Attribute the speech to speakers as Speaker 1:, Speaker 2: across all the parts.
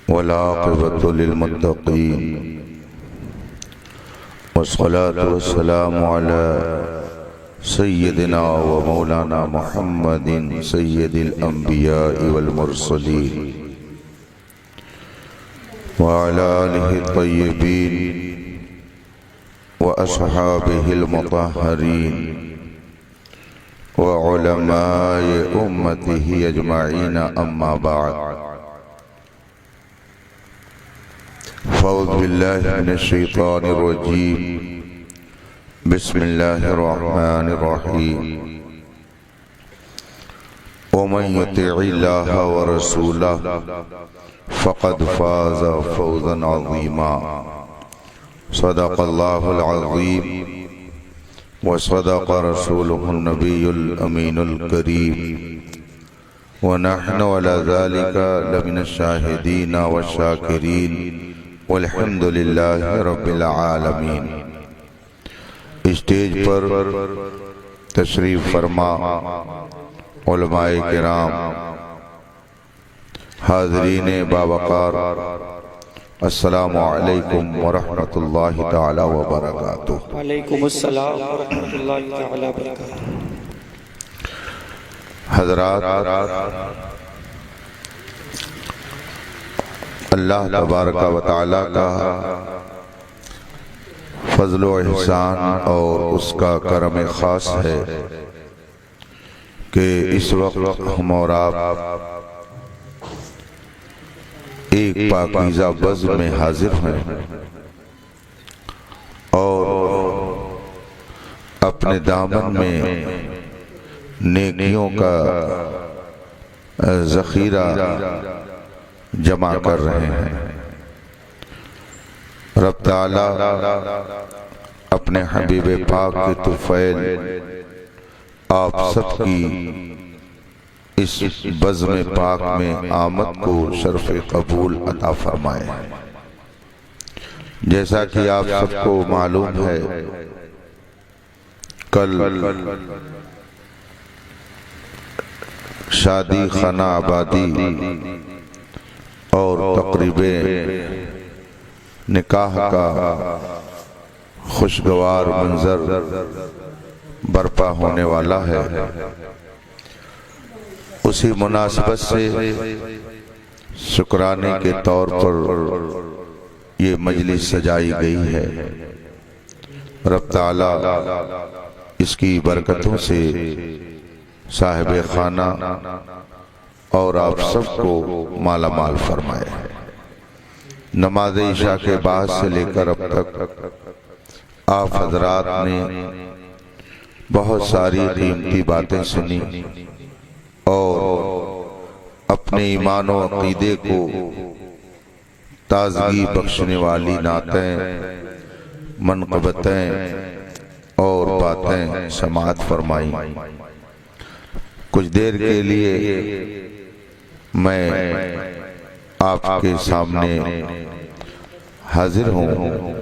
Speaker 1: والعاقبة للمتقين والصلاة والسلام على سيدنا ومولانا محمد سيد الأنبياء والمرسلين وعلى آله الطيبين وأصحابه المطهرين وعلماء أمته أجمعين أما بعد فأعوذ بالله من الشيطان الرجيم بسم الله الرحمن الرحيم ومن يطع الله ورسوله فقد فاز فوزا عظيما صدق الله العظيم وصدق رسوله النبي الأمين الكريم ونحن على ذلك لمن الشاهدين والشاكرين والحمد للہ رب العالمین۔ اسٹیج پر تشریف فرما علماء کرام، حاضرین باوقار، السلام علیکم ورحمۃ اللہ تعالی وبرکاتہ۔
Speaker 2: وعلیکم السلام ورحمۃ اللہ تعالی وبرکاتہ۔
Speaker 1: حضرات، اللہ تبارک و تعالی کا فضل و احسان اور اس کا کرم خاص ہے کہ اس وقت ہم اور آپ ایک پاکیزہ بزم میں حاضر ہیں اور اپنے دامن میں نیکیوں کا ذخیرہ جمع کر رہے ہیں۔ رب تعالی اپنے حبیب پاک کے طفیل آپ سب کی اس بزم پاک میں آمد کو شرف قبول عطا فرمائے۔ جیسا کہ آپ سب کو معلوم ہے، کل شادی خانہ آبادی اور تقریب نکاح کا خوشگوار منظر برپا ہونے والا ہے۔ اسی مناسبت سے شکرانے کے طور پر یہ مجلس سجائی گئی ہے۔ رب تعالی اس کی برکتوں سے صاحب خانہ اور آپ سب کو مالا مال فرمائے۔ نماز عشاء کے بعد سے لے کر اب تک آپ حضرات نے بہت ساری قیمتی باتیں سنی اور اپنے ایمان و عقیدے کو تازگی بخشنے والی نعتیں، منقبتیں اور باتیں سماعت فرمائیں۔ کچھ دیر کے لیے میں آپ کے سامنے حاضر ہوں۔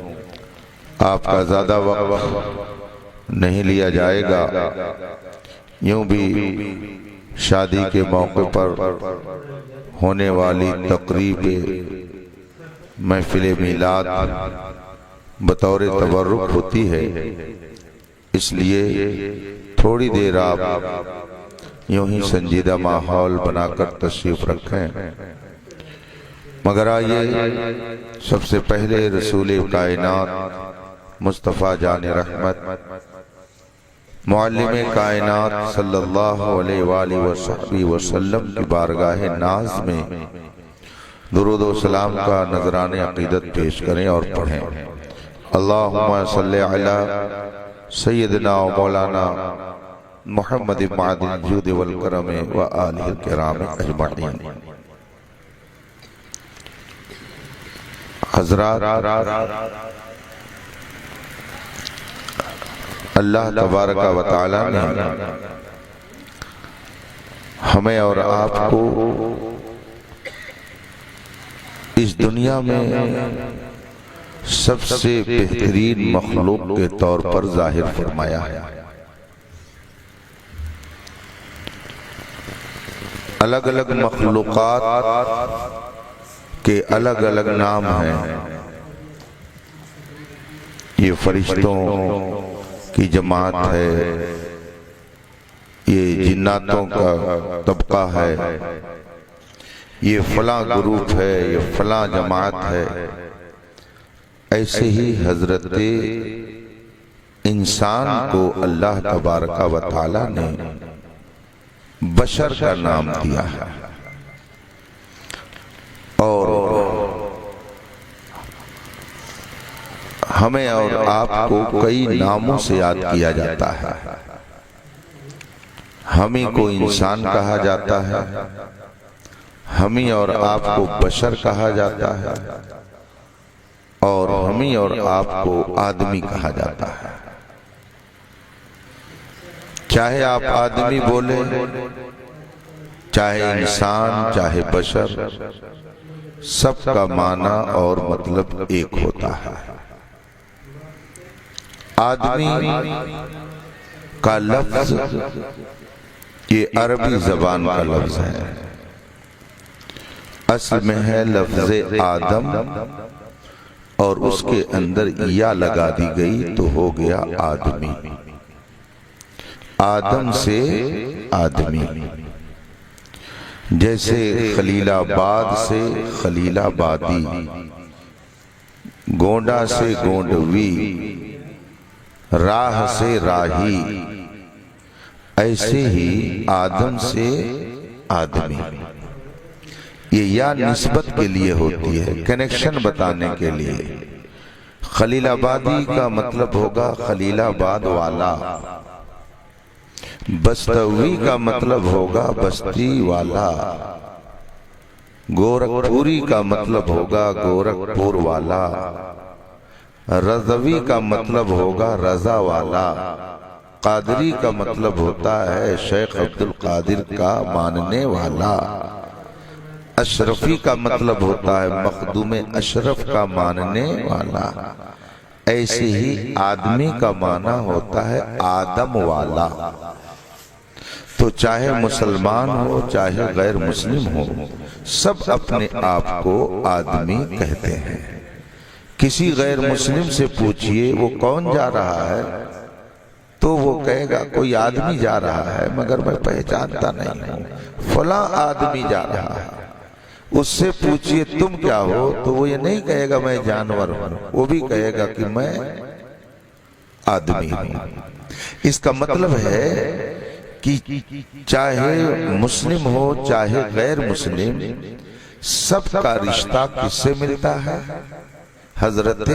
Speaker 1: آپ کا زیادہ وقت نہیں لیا جائے گا۔ یوں بھی شادی کے موقع پر ہونے والی تقریب محفل میلاد بطور تبرک ہوتی ہے، اس لیے تھوڑی دیر آپ یوں ہی سنجیدہ ماحول بنا کر تشریف رکھیں۔ مگر آئیے سب سے پہلے رسول کائنات مصطفیٰ جان رحمت معلم کائنات صلی اللہ علیہ وآلہ وصحبہ وسلم کی بارگاہ ناز میں درود و سلام کا نذران عقیدت پیش کریں اور پڑھیں۔ اللہم صلی علی سیدنا و مولانا محمد معدن الجود والکرم و آلہ الکرام اجمعین۔ حضرات، اللہ تبارک و تعالی نے ہمیں اور آپ کو اس دنیا میں سب سے بہترین مخلوق کے طور پر ظاہر فرمایا ہے۔ الگ الگ مخلوقات کے الگ الگ نام ہیں۔ یہ فرشتوں کی جماعت ہے، یہ جناتوں کا طبقہ ہے، یہ فلاں گروپ ہے، یہ فلاں جماعت ہے۔ ایسے ہی حضرت انسان کو اللہ تبارک و تعالی نے بشر کا نام دیا ہے، اور ہمیں اور آپ کو کئی ناموں سے یاد کیا جاتا ہے۔ ہمیں کو انسان کہا جاتا ہے، ہمیں اور آپ کو بشر کہا جاتا ہے، اور ہمیں اور آپ کو آدمی کہا جاتا ہے۔ چاہے آپ آدمی بولے، چاہے انسان، چاہے بشر، سب کا معنی اور مطلب ایک ہوتا ہے۔ آدمی کا لفظ یہ عربی زبان کا لفظ ہے، اصل میں ہے لفظ آدم، اور اس کے اندر یا لگا دی گئی تو ہو گیا آدمی۔ آدم سے آدمی، جیسے خلیل آباد سے خلیل آبادی، گونڈا سے گونڈوی، راہ سے راہی، ایسے ہی آدم سے آدمی۔ یہ یا نسبت کے لیے ہوتی ہے، کنیکشن بتانے کے لیے۔ خلیل آبادی کا مطلب ہوگا خلیل آباد والا، بستوی کا مطلب ہوگا بستی والا، گورکھپوری کا مطلب ہوگا گورکھپور والا، رضوی کا مطلب ہوگا رضا والا، قادری کا مطلب ہوتا ہے شیخ عبد القادر کا ماننے والا، اشرفی کا مطلب ہوتا ہے مخدوم اشرف کا ماننے والا۔ ایسے ہی آدمی کا معنی ہوتا ہے آدم والا۔ تو چاہے مسلمان ہو چاہے غیر مسلم ہو، سب اپنے آپ کو آدمی کہتے ہیں۔ کسی غیر مسلم سے پوچھئے وہ کون جا رہا ہے تو وہ کہے گا کوئی آدمی جا رہا ہے مگر میں پہچانتا نہیں ہوں، فلاں آدمی جا رہا ہے۔ اس سے پوچھئے تم کیا ہو تو وہ یہ نہیں کہے گا میں جانور ہوں، وہ بھی کہے گا کہ میں آدمی ہوں۔ اس کا مطلب ہے کہ چاہے مسلم ہو چاہے غیر مسلم، سب کا رشتہ کس سے ملتا ہے؟ حضرت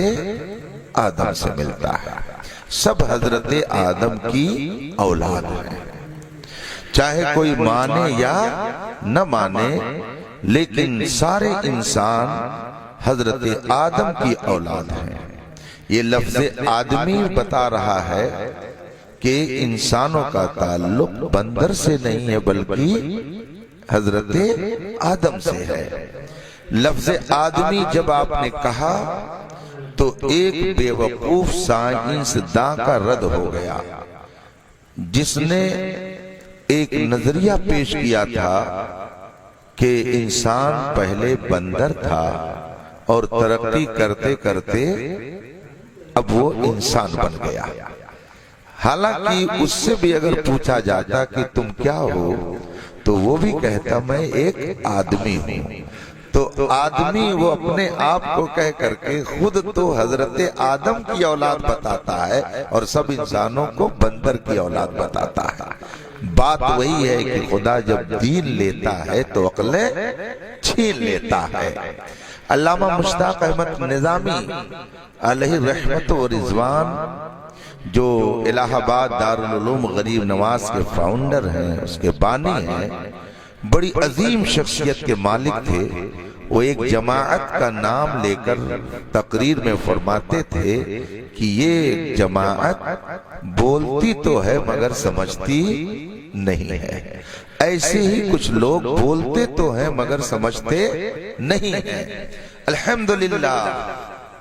Speaker 1: آدم سے ملتا ہے۔ سب حضرت آدم کی اولاد ہیں، چاہے کوئی مانے یا نہ مانے، لیکن سارے انسان حضرت آدم کی اولاد ہیں۔ یہ لفظ آدمی بتا رہا ہے کہ انسانوں کا تعلق بندر سے نہیں ہے بلکہ حضرت آدم سے ہے۔ لفظ آدمی جب آپ نے کہا تو ایک بے وقوف سائنس داں کا رد ہو گیا، جس نے ایک نظریہ پیش کیا تھا کہ انسان پہلے بندر تھا اور ترقی کرتے کرتے اب وہ انسان بن گیا۔ حالانکہ اس سے بھی اگر پوچھا جاتا کہ تم کیا ہو تو وہ بھی کہتا میں ایک آدمی ہوں۔ تو آدمی وہ اپنے آپ کو کہہ کر کے خود تو حضرت آدم کی اولاد بتاتا ہے اور سب انسانوں کو بندر کی اولاد بتاتا ہے۔ بات وہی ہے کہ خدا جب دین لیتا ہے تو عقلیں چھین لیتا ہے۔ علامہ مشتاق احمد نظامی علیہ رحمت و رضوان، جو الہ آباد دارالعلوم غریب نواز کے فاؤنڈر ہیں، اس کے بانی ہیں، بڑی عظیم شخصیت کے مالک تھے۔ وہ ایک جماعت کا نام لے کر تقریر میں فرماتے تھے کہ یہ جماعت بولتی تو ہے مگر سمجھتی نہیں ہے۔ ایسے ہی کچھ لوگ بولتے تو ہیں مگر سمجھتے نہیں ہیں۔ الحمدللہ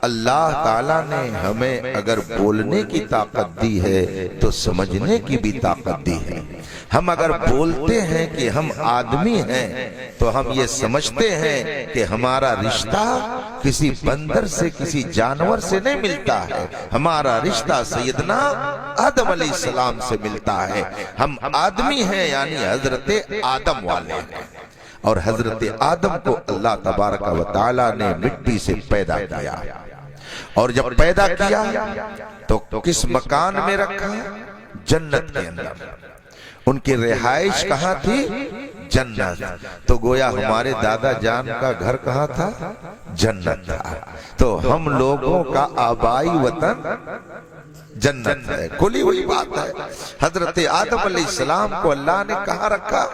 Speaker 1: اللہ تعالیٰ نے ہمیں اگر بولنے کی طاقت دی ہے تو سمجھنے کی بھی طاقت دی ہے۔ ہم اگر بولتے ہیں کہ ہم آدمی ہیں تو ہم یہ سمجھتے ہیں کہ ہمارا رشتہ کسی بندر سے کسی جانور سے نہیں ملتا ہے، ہمارا رشتہ سیدنا آدم علیہ السلام سے ملتا ہے۔ ہم آدمی ہیں یعنی حضرت آدم والے ہیں، اور حضرت آدم کو اللہ تبارک و تعالی نے مٹی سے پیدا کیا، اور جب پیدا کیا تو کس مکان میں رکھا؟ جنت کے اندر۔ ان کی رہائش کہاں تھی؟ جنت۔ تو گویا ہمارے دادا جان کا گھر کہاں تھا؟ جنت تھا۔ تو ہم لوگوں کا آبائی وطن جنت ہے، کھلی ہوئی بات ہے۔ حضرت آدم علیہ السلام کو اللہ نے کہاں رکھا؟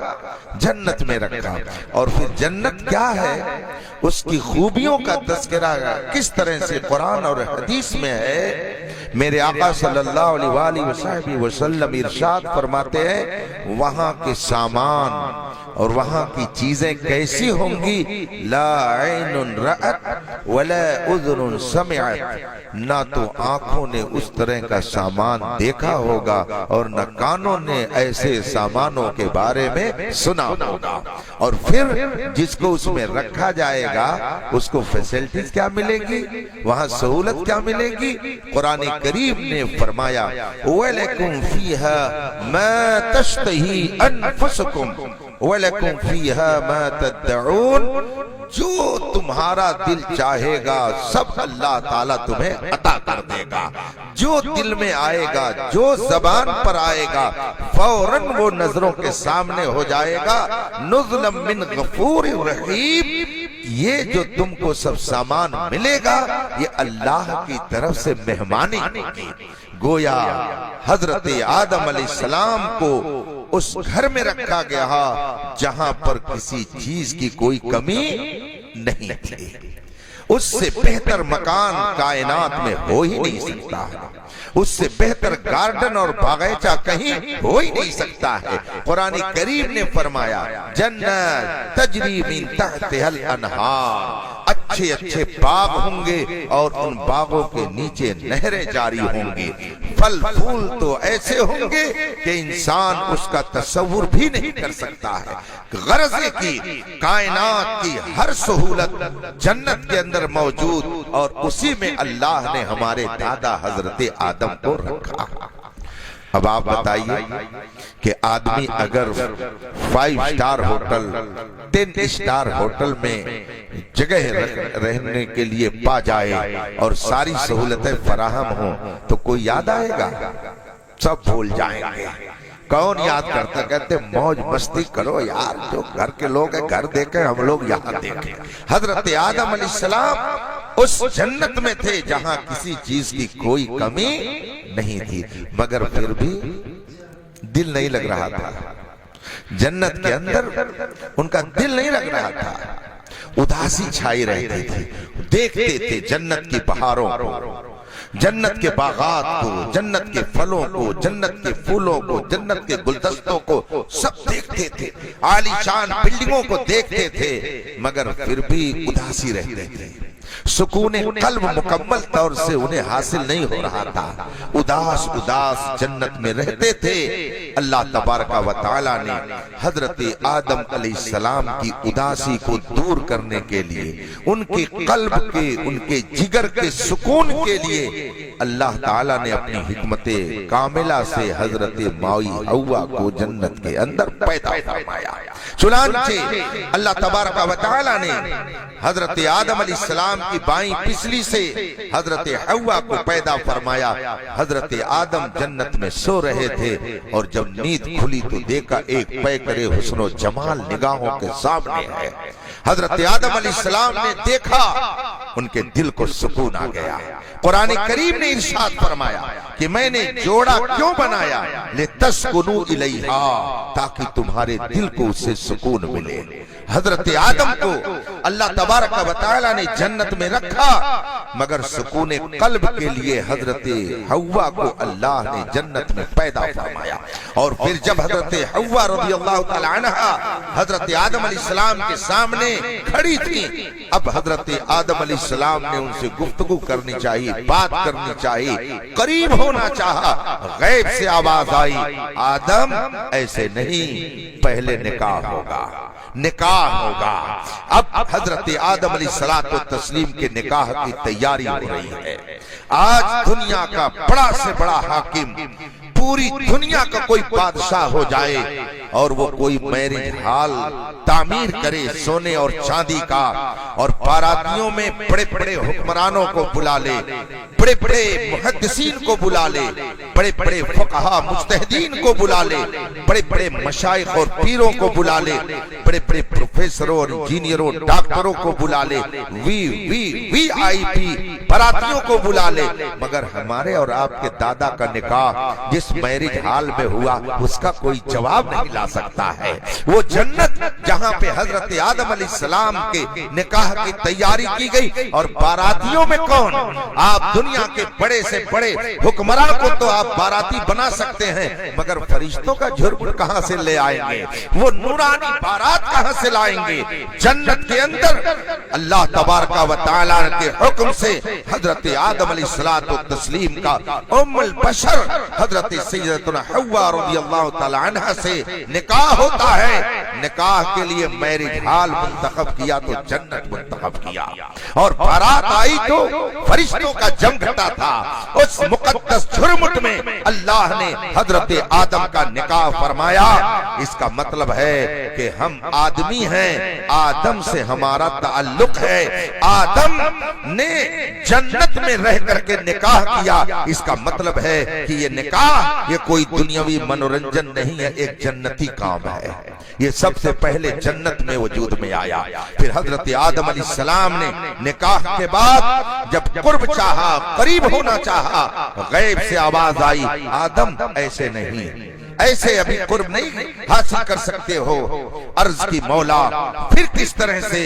Speaker 1: جنت میں رکھا۔ اور پھر جنت کیا ہے، اس کی خوبیوں کا تذکرہ کس طرح سے قرآن اور حدیث میں ہے۔ میرے آقا صلی اللہ علیہ وسلم ارشاد فرماتے ہیں وہاں کے سامان اور وہاں کی چیزیں کیسی ہوں گی؟ لا عین رأت ولا اذن سمعت، نہ تو آنکھوں نے اس طرح کا سامان دیکھا ہوگا اور نہ کانوں نے ایسے سامانوں کے بارے میں سنا ہوگا۔ اور پھر جس کو اس میں رکھا جائے گا اس کو فیسلٹیز کیا ملے گی، وہاں سہولت کیا ملے گی؟ قرآن کریم نے فرمایا وَلَكُمْ فِيهَا مَا تَشْتَهِي أَنفُسُكُمْ وَلَكُمْ فِيهَا مَا تَدَّعُونَ، جو تمہارا دل چاہے گا سب اللہ تعالیٰ تمہیں عطا کر دے گا۔ جو دل میں آئے گا، جو زبان پر آئے گا، فوراً وہ نظروں کے سامنے ہو جائے گا۔ نزلا من غفور رحیم، یہ جو تم کو سب سامان ملے گا یہ اللہ کی طرف سے مہمانی ہوگی۔ گویا حضرت آدم علیہ السلام کو اس گھر میں رکھا گیا جہاں پر کسی چیز کی کوئی کمی نہیں تھی۔ اس سے بہتر مکان کائنات میں ہو ہی نہیں سکتا، اس سے بہتر گارڈن اور باغیچہ کہیں ہو ہی نہیں سکتا ہے۔ قرآن کریم نے فرمایا جنت تجری من تحتها الانہار، اچھے اچھے باغ ہوں گے اور ان باغوں کے نیچے نہریں جاری ہوں گی، پھل پھول تو ایسے ہوں گے کہ انسان اس کا تصور بھی نہیں کر سکتا ہے۔ غرض کی کائنات کی ہر سہولت جنت کے اندر موجود، اور اسی میں اللہ نے ہمارے دادا حضرت آدم کو رکھا۔ اب آپ بتائیے کہ آدمی اگر 5 اسٹار ہوٹل 10 اسٹار ہوٹل میں جگہ رہنے کے لیے پا جائے اور ساری سہولتیں فراہم ہوں تو کوئی یاد آئے گا؟ سب بھول جائیں گے۔ کون یاد کرتا؟ کہتے موج مستی کرو یار، جو گھر کے لوگ ہیں گھر دیکھیں، ہم لوگ یہاں دیکھیں۔ حضرت آدم علیہ السلام اس جنت میں تھے جہاں کسی چیز کی کوئی کمی نہیں تھی، مگر پھر بھی دل نہیں لگ رہا تھا۔ جنت کے اندر ان کا دل نہیں لگ رہا تھا، اداسی چھائی رہتی تھی۔ دیکھتے تھے جنت کی بہاروں کو، جنت کے باغات کو، جنت کے پھلوں کو، جنت کے پھولوں کو، جنت کے گلدستوں کو، سب دیکھتے تھے، عالی شان بلڈنگوں کو دیکھتے تھے، مگر پھر بھی اداسی رہتے تھے۔ سکون قلب مکمل طور سے انہیں حاصل نہیں ہو رہا تھا، اداس جنت میں رہتے تھے۔ اللہ تبارک و تعالی نے حضرت آدم علیہ السلام کی اداسی کو دور کرنے کے لیے، ان کے قلب کے، ان کے جگر کے سکون کے لیے اللہ تعالی نے اپنی حکمت کاملہ سے حضرت مائی حوا کو جنت کے اندر پیدا فرمایا۔ چنانچہ اللہ تبارک و تعالی نے حضرت آدم علیہ السلام کی بائیں پسلی سے حضرت حوا کو پیدا فرمایا۔ حضرت آدم جنت میں سو رہے تھے اور جب نیند کھلی تو دیکھا ایک پیکر حسن و جمال نگاہوں کے سامنے ہے۔ حضرت آدم علیہ السلام نے دیکھا، ان کے دل کو سکون آ گیا۔ قرآن کریم نے ارشاد فرمایا کہ میں نے جوڑا کیوں بنایا؟ لِتَسْكُنُوا إِلَيْهَا، تاکہ تمہارے دل کو اس سے سکون ملے۔ حضرت آدم کو اللہ تبارک و تعالی نے جنت میں رکھا، مگر سکون قلب کے لیے حضرت حوا کو اللہ نے جنت میں پیدا فرمایا۔ اور پھر جب حضرت حوا رضی اللہ تعالی عنہا حضرت آدم علیہ السلام کے سامنے کھڑی تھی، اب حضرت آدم علیہ السلام نے ان سے گفتگو کرنی چاہیے، بات کرنی چاہیے، قریب ہونا چاہا۔ غیب سے آواز آئی، آدم ایسے نہیں، پہلے نکاح ہوگا، نکاح ہوگا۔ اب حضرت آدم علیہ الصلوۃ والتسلیم کے نکاح کی تیاری ہو رہی ہے۔ آج دنیا کا بڑا سے بڑا حاکم، پوری دنیا کا کوئی بادشاہ ہو جائے اور وہ کوئی میرج ہال تعمیر کرے سونے اور چاندی کا، اور باراتیوں میں بڑے بڑے حکمرانوں کو بلا لے، بڑے بڑے محدثین کو بلا لے، بڑے بڑے فقہا مجتہدین کو بلا لے، بڑے بڑے مشائخ اور پیروں کو بلا لے، بڑے بڑے پروفیسروں اور انجینئروں ڈاکٹروں کو بلا لے، وی آئی پی براتیوں کو بلا لے، مگر ہمارے اور آپ کے دادا کا نکاح جس میرج ہال میں ہوا اس کا کوئی جواب نہیں لا سکتا ہے۔ وہ جنت جہاں پہ حضرت آدم علیہ السلام کے نکاح کی تیاری کی گئی، اور باراتیوں میں کون؟ آپ دنیا کے بڑے سے بڑے حکمراں کو تو آپ باراتی بنا سکتے ہیں، مگر فرشتوں کا جھرمٹ کہاں سے لے آئیں گے؟ وہ نورانی بارات کہاں سے لائیں گے؟ جنت کے اندر اللہ تبارک و تعالی کے حکم سے حضرت آدم علیہ الصلوۃ والتسلیم کا ام البشر حضرت سیدتنا حوا رضی اللہ تعالی عنہ سے نکاح ہوتا ہے۔ نکاح کے لیے میرج ہال منتخب کیا تو جنت منتخب کیا، اور بارات آئی تو فرشتوں کا جم گھٹا تھا۔ اس مقدس جھرمٹ میں اللہ نے حضرت آدم کا نکاح فرمایا۔ اس کا مطلب ہے کہ ہم آدمی ہیں، آدم سے ہمارا تعلق ہے، آدم نے جنت میں رہ کر کے نکاح کیا۔ اس کا مطلب ہے کہ یہ نکاح یہ کوئی دنیاوی منورنجن نہیں ہے، ایک جنتی کام ہے۔ یہ سب سے پہلے جنت میں وجود میں آیا۔ پھر حضرت آدم علیہ السلام نے نکاح کے بعد جب قرب چاہا، قریب ہونا چاہا، غیب سے آواز آئی، آدم ایسے نہیں، ایسے ابھی قرب نہیں حاصل کر سکتے ہو۔ عرض کی مولا پھر کس طرح سے؟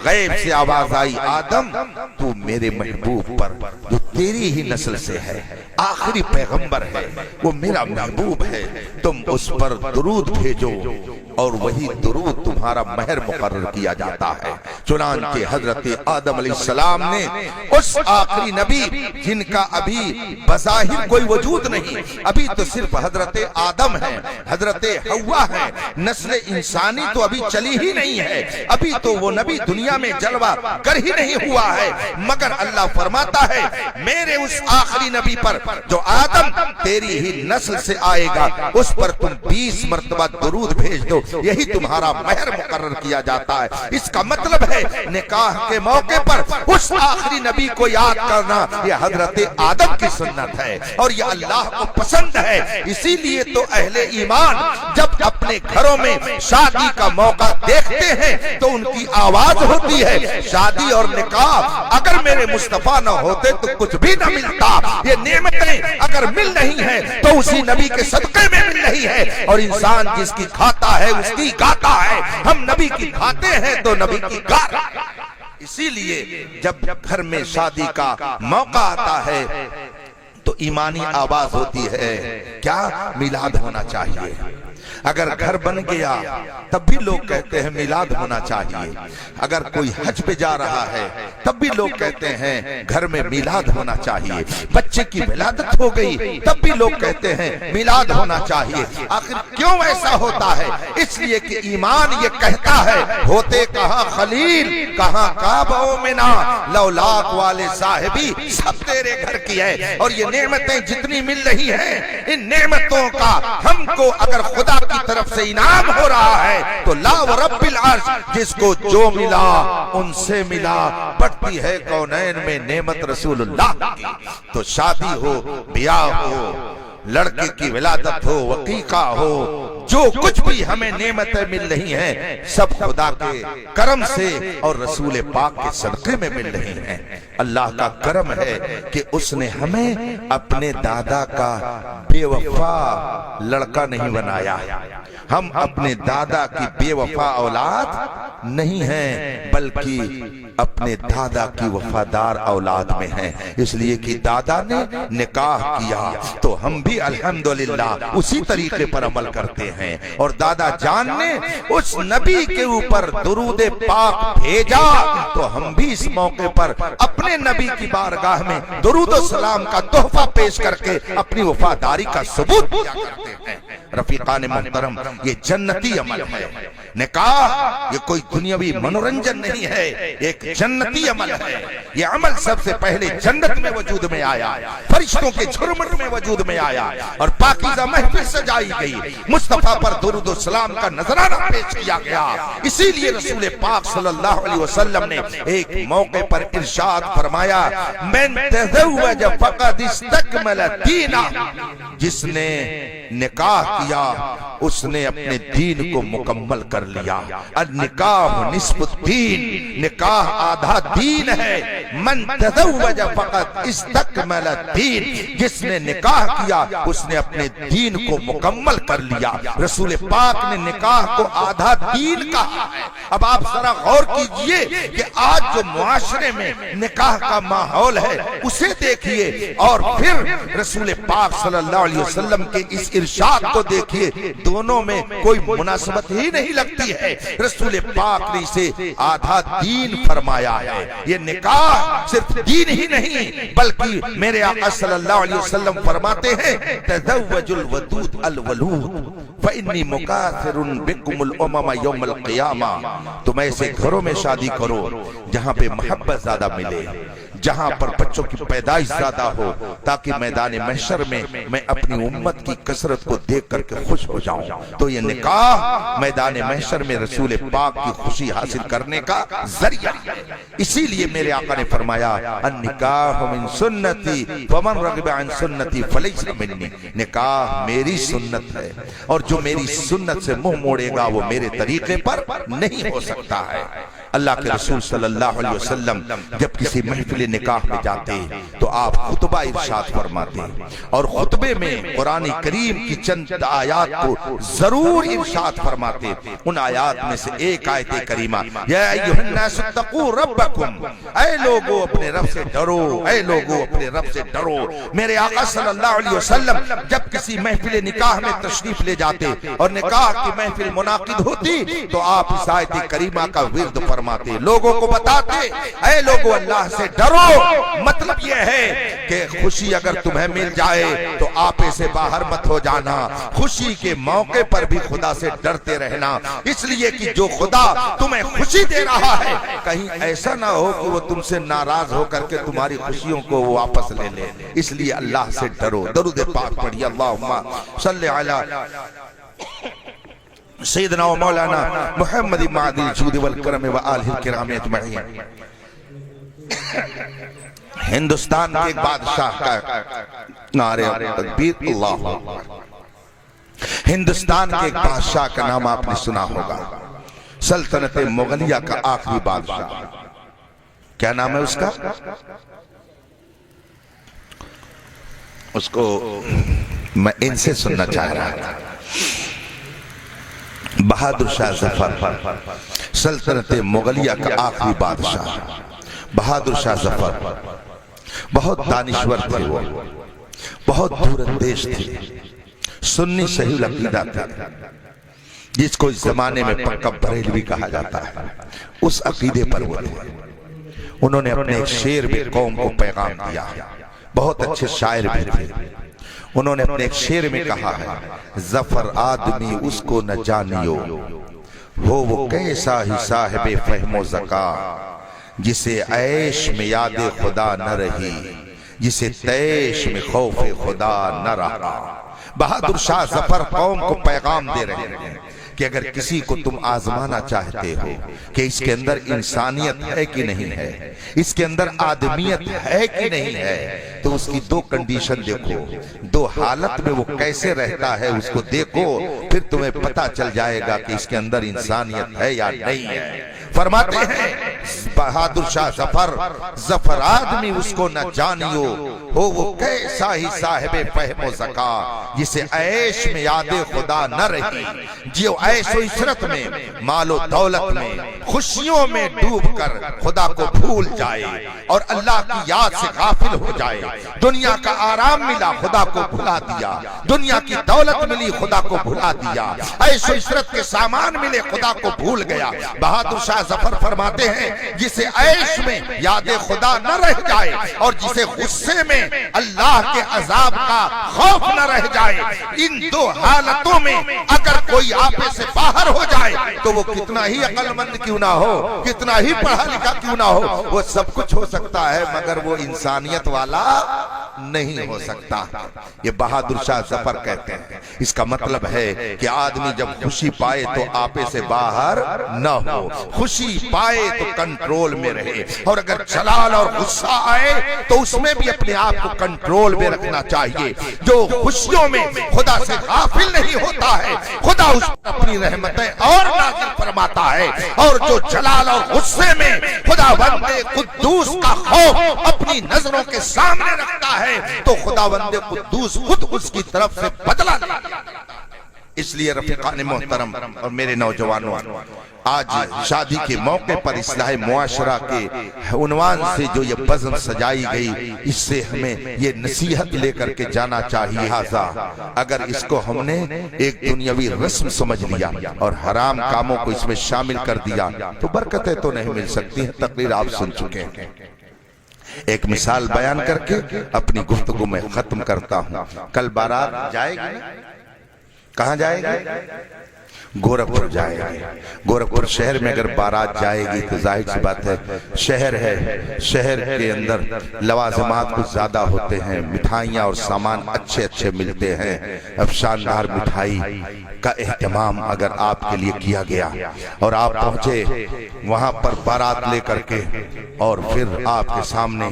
Speaker 1: غیب سے آواز آئی، آدم تو میرے محبوب پر جو تیری ہی نسل سے ہے، آخری پیغمبر ہے، وہ میرا محبوب ہے، تم اس پر درود بھیجو، اور وہی درود تمہارا مہر مقرر کیا جاتا ہے۔ چنانچہ حضرت آدم علیہ السلام نے اس آخری نبی جن کا ابھی بظاہر کوئی وجود نہیں، ابھی تو صرف حضرت آدم ہے، حضرت حوا ہے، نسل انسانی تو ابھی چلی ہی نہیں ہے، ابھی تو وہ نبی دنیا میں جلوہ گر ہی نہیں ہوا ہے، مگر اللہ فرماتا ہے میرے اس آخری نبی پر جو آدم تیری ہی نسل سے آئے گا، اس پر تم 20 مرتبہ درود بھیج دو، یہی تمہارا مہر مقرر کیا جاتا ہے۔ اس کا مطلب ہے نکاح کے موقع پر اس آخری نبی کو یاد کرنا یہ حضرت آدم کی سنت ہے، اور یہ اللہ کو پسند ہے۔ اسی لیے تو اہل ایمان جب اپنے گھروں میں شادی کا موقع دیکھتے ہیں تو ان کی آواز ہوتی ہے، شادی اور نکاح اگر میرے مصطفیٰ نہ ہوتے تو کچھ بھی نہ ملتا، یہ نعمتیں اگر مل نہیں ہیں تو اسی نبی کے صدقے میں مل رہی ہے، اور انسان جس کی کھاتا ہے اس کی گاتا ہے، ہم نبی کی کھاتے ہیں تو نبی کی گاتا ہے۔ اسی لیے جب گھر میں شادی کا موقع آتا ہے تو ایمانی آواز ہوتی ہے، کیا میلاد ہونا چاہیے۔ اگر گھر بن گیا تب بھی لوگ کہتے ہیں میلاد ہونا چاہیے، اگر کوئی حج پہ جا رہا ہے تب بھی لوگ کہتے ہیں گھر میں میلاد ہونا چاہیے، بچے کی ولادت ہو گئی تب بھی لوگ کہتے ہیں میلاد ہونا چاہیے۔ آخر کیوں ایسا ہوتا ہے؟ اس لیے کہ ایمان یہ کہتا ہے ہوتے کہاں خلیل کہاں کعبہ و منا، لولاک والے صاحبی سب تیرے گھر کی ہے، اور یہ نعمتیں جتنی مل رہی ہیں ان نعمتوں کا ہم کو اگر خدا کی طرف سے انعام ہو رہا ہے تو لا ورب العرش جس کو جو ملا ان سے ملا، بڑھتی ہے کونین میں نعمت رسول اللہ کی۔ تو شادی ہو، بیاہ ہو، لڑکے کی ولادت ہو، عقیقہ ہو، جو کچھ بھی ہمیں نعمتیں مل رہی ہیں سب خدا کے کرم سے اور رسول پاک کے صدقے میں مل رہی ہیں۔ اللہ کا کرم ہے کہ اس نے ہمیں اپنے دادا کا بے وفا لڑکا نہیں بنایا، ہم اپنے دادا کی بے وفا اولاد نہیں ہیں بلکہ اپنے دادا کی وفادار اولاد میں ہیں، اس لیے کہ دادا نے نکاح کیا تو ہم بھی الحمدللہ اسی طریقے پر عمل کرتے ہیں، اور دادا جان نے اس نبی کے اوپر درود پاک بھیجا تو ہم بھی اس موقع پر اپنے نبی کی بارگاہ میں درود و سلام کا تحفہ پیش کر کے اپنی وفاداری کا ثبوت دیا کرتے ہیں۔ رفیقان محترم، یہ جنتی عمل ہے، نکاح یہ کوئی دنیاوی منورنجن نہیں ہے، ایک جنتی عمل ہے۔ یہ عمل سب سے پہلے جنت میں وجود میں آیا، فرشتوں کے جھرمٹ میں وجود میں آیا، اور پاکیزہ محفل سجائی گئی، مصطفیٰ پر درود و سلام کا نذرانہ پیش کیا گیا۔ اسی لیے رسول پاک صلی اللہ علیہ وسلم نے ایک موقع پر ارشاد فرمایا، من تزوج فقد استکمل دینا، جس نے نکاح کیا اس نے اپنے دین کو مکمل کر لیا۔ النکاح نصف الدین، نکاح آدھا دین ہے۔ من تزوج فقط استکمل الدین، جس نے نکاح کیا اس نے اپنے دین کو مکمل کر لیا۔ رسول پاک نے نکاح کو آدھا دین کہا ہے۔ اب آپ ذرا غور کیجئے کہ آج جو معاشرے میں نکاح کا ماحول ہے اسے دیکھیے، اور پھر رسول پاک صلی اللہ علیہ وسلم کے اس ارشاد کو دیکھیے، دونوں میں کوئی مناسبت ہی نہیں لگتی ہے۔ رسول پاک نے اسے آدھا دین فرمایا ہے۔ یہ نکاح صرف دین ہی نہیں بلکہ میرے آقا صلی اللہ علیہ وسلم فرماتے ہیں، تزوج الودود الولود فإنی مکاثر بکم الامم یوم القیامہ، تم ایسے گھروں میں شادی کرو جہاں پہ محبت زیادہ ملے، جہاں پر بچوں کی پیدائش زیادہ ہو، تاکہ میدان محشر میں میں اپنی امت کی کثرت کو دیکھ کر کے خوش ہو جاؤں۔ تو یہ نکاح میدان محشر میں رسول پاک کی خوشی حاصل کرنے کا ذریعہ ہے۔ اسی لیے میرے آقا نے فرمایا، النکاح من سنتی فمن رغب عن سنتی فلیس منی، نکاح میری سنت ہے، اور جو میری سنت سے منہ موڑے گا وہ میرے طریقے پر نہیں ہو سکتا ہے۔ اللہ کے رسول صلی اللہ علیہ وسلم جب کسی محفل نکاح میں جاتے تو آپ خطبہ ارشاد فرماتے، اور خطبے میں قرآن کریم کی چند آیات کو ضرور ارشاد فرماتے۔ ان آیات میں سے ایک آیت کریمہ، یا ایھا الناس اتقوا ربکم، اے لوگو اپنے رب سے ڈرو، اے لوگو اپنے رب سے ڈرو۔ میرے آقا صلی اللہ علیہ وسلم جب کسی محفل نکاح میں تشریف لے جاتے اور نکاح کی محفل منعقد ہوتی تو آپ اس آیت کریمہ کا ورد فرماتے، لوگوں کو بتاتے، اے لوگو اللہ سے ڈرو۔ مطلب یہ ہے کہ خوشی اگر تمہیں مل جائے تو آپے سے باہر مت ہو جانا، خوشی کے موقع پر بھی خدا سے ڈرتے رہنا، اس لیے کہ جو خدا تمہیں خوشی دے رہا ہے کہیں ایسا نہ ہو کہ وہ تم سے ناراض ہو کر کے تمہاری خوشیوں کو واپس لے لے، اس لیے اللہ سے ڈرو۔ درود پاک پڑھیے، اللہم صلی علی سیدنا و مولانا محمد معدی الجود والکرم و آلہ الکرام اجمعین۔ ہندوستان کے ایک بادشاہ کا نعرہ تکبیر اللہ اکبر۔ ہندوستان کے ایک بادشاہ کا نام آپ نے سنا ہوگا، سلطنت مغلیہ کا آخری بادشاہ، کیا نام ہے اس کا؟ اس کو میں ان سے سننا چاہ رہا تھا، بہادر شاہ ظفر، سلطنت مغلیہ کا آخری بادشاہ بہادر شاہ ظفر۔ بہت دانشور تھے وہ، بہت دور اندیش تھے، سنی صحیح العقیدہ تھے، جس کو اس زمانے میں پکا بریلوی کہا جاتا ہے، اس عقیدے پر وہ تھے۔ انہوں نے اپنے ایک شعر میں قوم کو پیغام دیا، بہت اچھے شاعر بھی تھے۔ انہوں نے اپنے ایک شعر میں کہا ہے، ظفر آدمی اس کو نہ جانیو، ہو وہ کیسا ہی صاحب فہم و ذکا، جسے عیش میں یاد خدا نہ رہی، جسے تیش میں خوف خدا نہ رہا۔ بہادر شاہ ظفر قوم کو پیغام دے رہے ہیں کہ اگر کسی کو تم آزمانا چاہتے ہو کہ اس کے اندر انسانیت ہے کہ نہیں ہے، اس کے اندر آدمیت ہے کہ نہیں ہے، تو اس کی دو کنڈیشن دیکھو، دو حالت میں وہ کیسے رہتا ہے اس کو دیکھو، پھر تمہیں پتہ چل جائے گا کہ اس کے اندر انسانیت ہے یا نہیں ہے۔ فرماتے ہیں بہادر شاہ ظفر، ظفر آدمی اس کو نہ جانیو ہو وہ کیسا ہی صاحب فہم و ذکا، جسے عیش میں یاد خدا نہ رہی، جو عیش و عشرت میں مال و دولت میں خوشیوں میں ڈوب کر خدا کو بھول جائے اور اللہ کی یاد سے غافل ہو جائے۔ دنیا کا آرام ملا، خدا کو بھلا دیا، دنیا کی دولت ملی، خدا کو بھلا دیا، عیش و عشرت کے سامان ملے، خدا کو بھول گیا۔ بہادر شاہ ظفر فرماتے ہیں جسے عیش میں یاد خدا نہ رہ جائے اور جسے غصے میں اللہ کے عذاب کا خوف نہ رہ جائے، ان دو حالتوں میں اگر کوئی آپے سے باہر ہو جائے تو وہ کتنا ہی عقل مند کیوں نہ ہو، کتنا ہی پڑھا لکھا کیوں نہ ہو، وہ سب کچھ ہو سکتا ہے مگر وہ انسانیت والا نہیں ہو سکتا۔ یہ بہادر شاہ ظفر کہتے ہیں۔ اس کا مطلب ہے کہ آدمی جب خوشی پائے تو آپے سے باہر نہ ہو، خوشی پائے تو کنٹرول میں رہے، اور اگر جلال اور غصہ آئے تو اس میں بھی اپنے آپ کو کنٹرول میں رکھنا چاہیے۔ جو خوشیوں میں خدا سے غافل نہیں ہوتا ہے، خدا اس پر اپنی رحمتیں اور نازل فرماتا ہے، اور جو جلال اور غصے میں خدا بندے قدوس کا خوف اپنی نظروں کے سامنے رکھتا ہے تو خدا بندے قدوس خود اس کی طرف سے بدلہ لیتا ہے۔ اس لیے رفیقان محترم اور میرے نوجوانوں، آج شادی کے موقع پر اصلاح معاشرہ کے عنوان سے جو یہ بزم سجائی گئی، اس سے ہمیں یہ نصیحت لے کر کے جانا چاہیے۔ لہٰذا اگر اس کو ہم نے ایک دنیاوی رسم سمجھ لیا اور حرام کاموں کو اس میں شامل کر دیا تو برکتیں تو نہیں مل سکتی ہیں۔ تقریر آپ سن چکے ہیں۔ ایک مثال بیان کر کے اپنی گفتگو میں ختم کرتا ہوں۔ کل بارات جائے گی، کہاں جائے گی؟ گورکھپور جائے گی۔ گورکھپور شہر میں اگر بارات جائے گی تو ظاہر سی بات ہے، شہر ہے، شہر کے اندر لوازمات کچھ زیادہ ہوتے ہیں، مٹھائیاں اور سامان اچھے اچھے ملتے ہیں۔ اب شاندار مٹھائی کا اہتمام اگر آپ کے لیے کیا گیا اور آپ پہنچے وہاں پر بارات لے کر کے، اور پھر آپ کے سامنے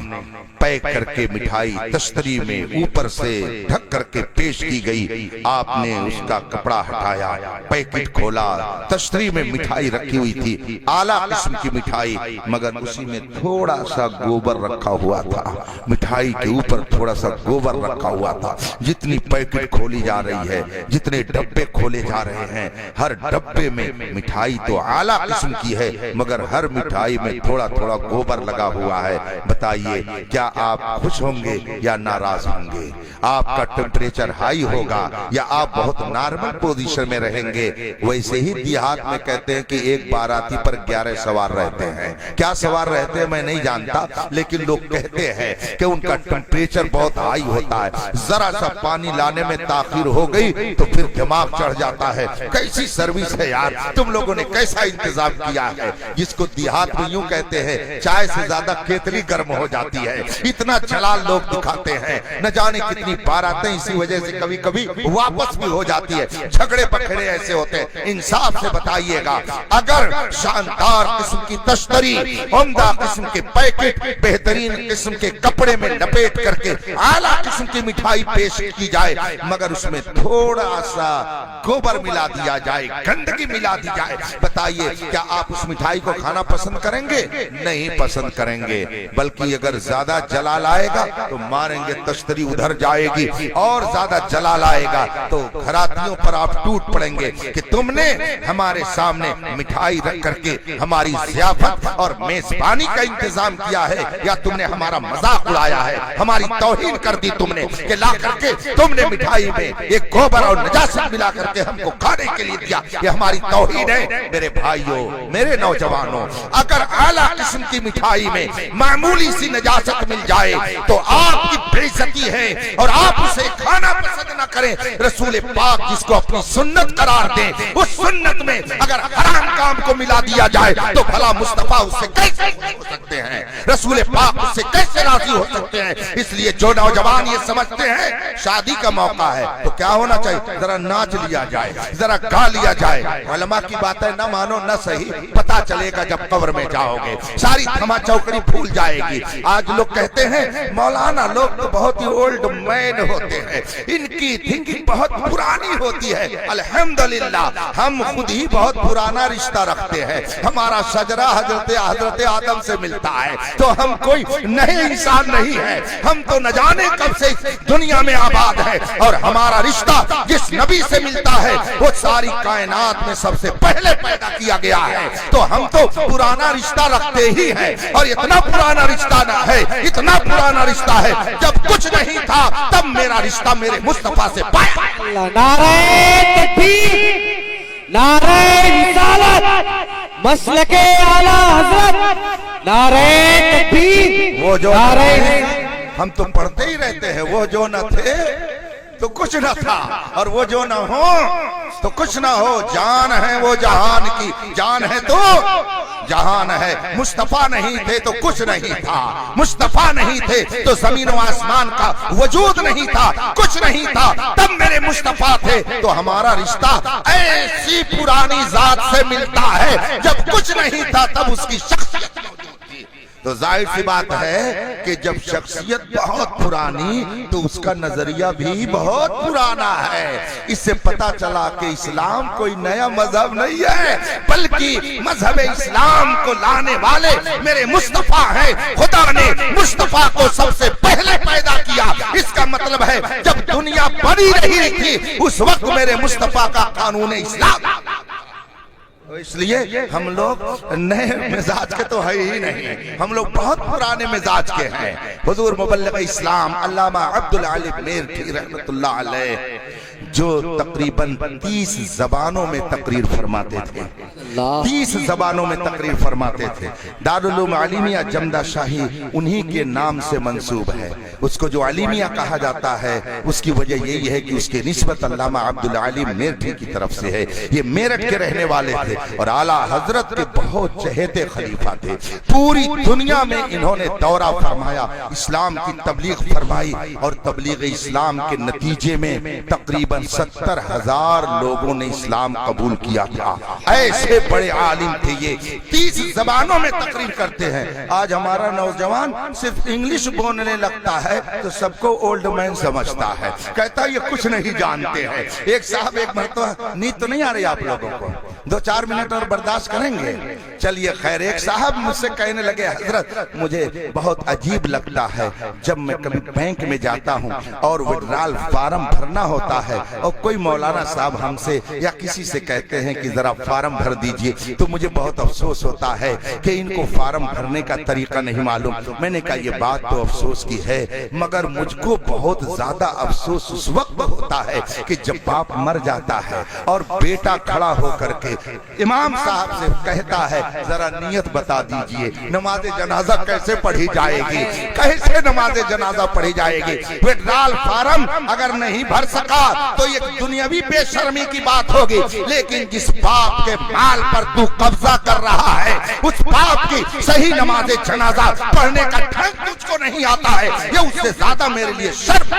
Speaker 1: پیک کر کے مٹھائی تشتری میں اوپر سے ڈھک کر کے پیش کی گئی، آپ نے اس کا کپڑا ہٹایا، پیکٹ کھولا، تشتری میں مٹھائی رکھی ہوئی تھی، اعلیٰ قسم کی مٹھائی، مگر اسی میں تھوڑا سا گوبر رکھا ہوا تھا، مٹھائی کے اوپر تھوڑا سا گوبر رکھا ہوا تھا۔ جتنی پیکٹ کھولی جا رہی ہے، جتنے ڈبے کھولے جا رہے ہیں، ہر ڈبے میں مٹھائی تو اعلیٰ قسم کی ہے مگر ہر مٹھائی میں تھوڑا تھوڑا گوبر لگا ہوا ہے۔ بتائیے کیا آپ خوش ہوں گے یا ناراض ہوں گے؟ آپ کا ٹیمپریچر ہائی ہوگا یا آپ بہت نارمل پوزیشن میں رہیں گے؟ ویسے ہی دیہات میں کہتے ہیں کہ ایک باراتی پر 11 سوار رہتے ہیں۔ کیا سوار رہتے ہیں میں نہیں جانتا، لیکن لوگ کہتے ہیں کہ ان کا ٹیمپریچر بہت ہائی ہوتا ہے، ذرا سا پانی لانے میں تاخیر ہو گئی تو پھر دماغ چڑھ جاتا ہے۔ کیسی سروس ہے یار، تم لوگوں نے کیسا انتظام کیا ہے؟ جس کو دیہات میں یوں کہتے ہیں چائے سے زیادہ کیتلی گرم ہو جاتی ہے، اتنا جلال لوگ دکھاتے ہیں۔ نہ جانے کتنی باراتیں اسی وجہ سے کبھی کبھی واپس بھی ہو جاتی ہے، جھگڑے پکڑے ایسے ہوتے ہیں۔ انصاف سے بتائیے گا، اگر شاندار قسم کی تشتری، عمدہ قسم کے پیکٹ، بہترین قسم کے کپڑے میں لپیٹ کر کے اعلیٰ قسم کی مٹھائی پیش کی جائے مگر اس میں تھوڑا سا گوبر ملا دیا جائے، گندگی ملا دی جائے، بتائیے کیا آپ اس مٹھائی کو کھانا پسند کریں گے؟ نہیں پسند کریں گے، بلکہ اگر زیادہ جلال آئے گا تو ماریں گے، تشتری ادھر جائے گی، اور زیادہ جلال آئے گا تو گھراتیوں پر آپ ٹوٹ پڑیں گے کہ تم نے ہمارے سامنے مٹھائی رکھ کر کے ہماری ضیافت اور میزبانی کا انتظام کیا ہے، یا تم نے ہمارا مذاق اڑایا ہے، ہماری توہین کر دی تم نے کہ لا کر کے تم نے مٹھائی میں ایک گوبر اور نجاست ملا کر کے ہم کو کھانے کے لیے دیا، یہ ہماری توہین ہے۔ میرے بھائیوں، میرے نوجوانوں، اگر اعلیٰ قسم کی مٹھائی میں معمولی سی نجاست مل جائے تو آپ کی بے عزتی ہے اور آپ اسے کھانا پسند نہ کریں۔ رسول پاک جس کو اپنی سنت قرار دیں، اس سنت میں اگر حرام کام کو ملا دیا جائے تو بھلا مصطفیٰ اس سے کیسے ہو سکتے ہیں؟ رسول پاک اس سے کیسے راضی ہو سکتے ہیں؟ اس لیے جو نوجوان یہ سمجھتے ہیں شادی کا موقع ہے تو کیا ہونا چاہیے؟ ذرا ناچ لیا جائے، ذرا گا لیا جائے، علماء کی باتیں نہ مانو نہ صحیح، پتا چلے گا جب قبر میں جاؤ گے، ساری تھما چوکڑی بھول جائے گی۔ آج لوگ کہتے ہیں مولانا لوگ تو بہت ہی اولڈ مین ہوتے ہیں، ان کی تھنکنگ بہت پرانی ہوتی ہے۔ الحمدللہ ہم خود ہی بہت پرانا رشتہ رکھتے ہیں، ہمارا شجرہ حضرت آدم سے ملتا ہے، تو ہم کوئی نئے انسان نہیں ہے، ہم تو نہ جانے کب سے دنیا میں آباد ہے، اور ہمارا رشتہ جس نبی سے ملتا ہے وہ ساری کائنات میں سب سے پہلے پیدا کیا گیا ہے، تو ہم تو پرانا رشتہ رکھتے ہی ہیں، اور اتنا پرانا رشتہ نہ ہے، اتنا پرانا رشتہ ہے جب کچھ نہیں تھا تب میرا رشتہ میرے مصطفیٰ سے پایا۔
Speaker 2: نعرہ تکبیر، نعرہ رسالت، مسلک اعلی حضرت، نعرہ تکبیر،
Speaker 1: وہ جو
Speaker 2: نعرہ
Speaker 1: ہم تو پڑھتے ہی رہتے ہیں، وہ جو نہ تھے تو کچھ نہ تھا، اور وہ جو نہ ہو تو کچھ نہ ہو، جان ہے وہ جہان کی، جان ہے تو جہان ہے۔ مصطفیٰ نہیں تھے تو کچھ نہیں تھا، مصطفیٰ نہیں تھے تو زمین و آسمان کا وجود نہیں تھا، کچھ نہیں تھا، تب میرے مصطفیٰ تھے، تو ہمارا رشتہ ایسی پرانی ذات سے ملتا ہے، جب کچھ نہیں تھا تب اس کی شخصیت موجود تھی۔ تو ظاہر سی بات ہے کہ جب شخصیت بہت پرانی تو اس کا نظریہ بھی بہت پرانا ہے۔ اس سے پتا چلا کہ اسلام کوئی نیا مذہب نہیں ہے، بلکہ مذہب اسلام کو لانے والے میرے مصطفیٰ ہیں۔ خدا نے مصطفیٰ کو سب سے پہلے پیدا کیا، اس کا مطلب ہے جب دنیا بنی رہی تھی اس وقت میرے مصطفیٰ کا قانون اسلام۔ اس لیے ہم لوگ نئے مزاج کے تو ہے ہی نہیں، ہم لوگ بہت پرانے مزاج کے ہیں۔ حضور مبلغ اسلام علامہ عبدالعلی میرٹھی رحمت اللہ علیہ جو تقریباً 30 زبانوں میں تقریر فرماتے تھے، 30 زبانوں میں تقریر فرماتے تھے۔ دارالعلوم علیمیہ جمدہ شاہی انہی کے نام سے منسوب ہے، اس کو جو علیمیہ کہا جاتا ہے اس کی وجہ یہی ہے کہ اس کی نسبت علامہ عبدالعلی میرٹھی کی طرف سے ہے۔ یہ میرٹھ کے رہنے والے تھے اور اعلیٰ حضرت کے بہت چہیتے خلیفہ تھے، پوری دنیا میں انہوں نے دورہ فرمایا، اسلام کی تبلیغ فرمائی، اور تبلیغ اسلام کے نتیجے میں تقریباً 70,000 لوگوں نے اسلام قبول کیا تھا۔ ایسے بڑے عالم تھے یہ، 30 زبانوں میں تقریر کرتے ہیں۔ آج ہمارا نوجوان صرف انگلش بولنے لگتا ہے تو سب کو اولڈ مین سمجھتا ہے، کہتا ہے یہ کچھ نہیں جانتے ہیں۔ ایک صاحب ایک مرتبہ، نیند تو نہیں آ رہی آپ لوگوں کو؟ 2-4 منٹ اور برداشت کریں گے؟ چلیے خیر، ایک صاحب مجھ سے کہنے لگے حضرت مجھے بہت عجیب لگتا ہے جب میں کبھی بینک میں جاتا ہوں اور وڈرال فارم بھرنا ہوتا ہے اور کوئی مولانا صاحب ہم سے یا کسی سے کہتے ہیں کہ ذرا فارم بھر دیجئے، تو مجھے بہت افسوس ہوتا ہے کہ ان کو فارم بھرنے کا طریقہ نہیں معلوم۔ میں نے کہا یہ بات تو افسوس کی ہے، مگر مجھ کو بہت زیادہ افسوس اس وقت ہوتا ہے کہ جب باپ مر جاتا ہے اور بیٹا کھڑا ہو کر کے امام صاحب سے کہتا ہے ذرا نیت بتا دیجئے، نماز جنازہ کیسے پڑھی جائے گی، کیسے نماز جنازہ پڑھی جائے گی۔ وڈرال فارم اگر نہیں بھر سکا تو یہ دنیاوی بے شرمی کی بات ہوگی، لیکن جس باپ کے مال پر تو قبضہ کر رہا ہے اس باپ کی صحیح نماز جنازہ پڑھنے کا ڈھنگ تجھ کو نہیں آتا ہے، یہ اس سے زیادہ میرے لیے شرم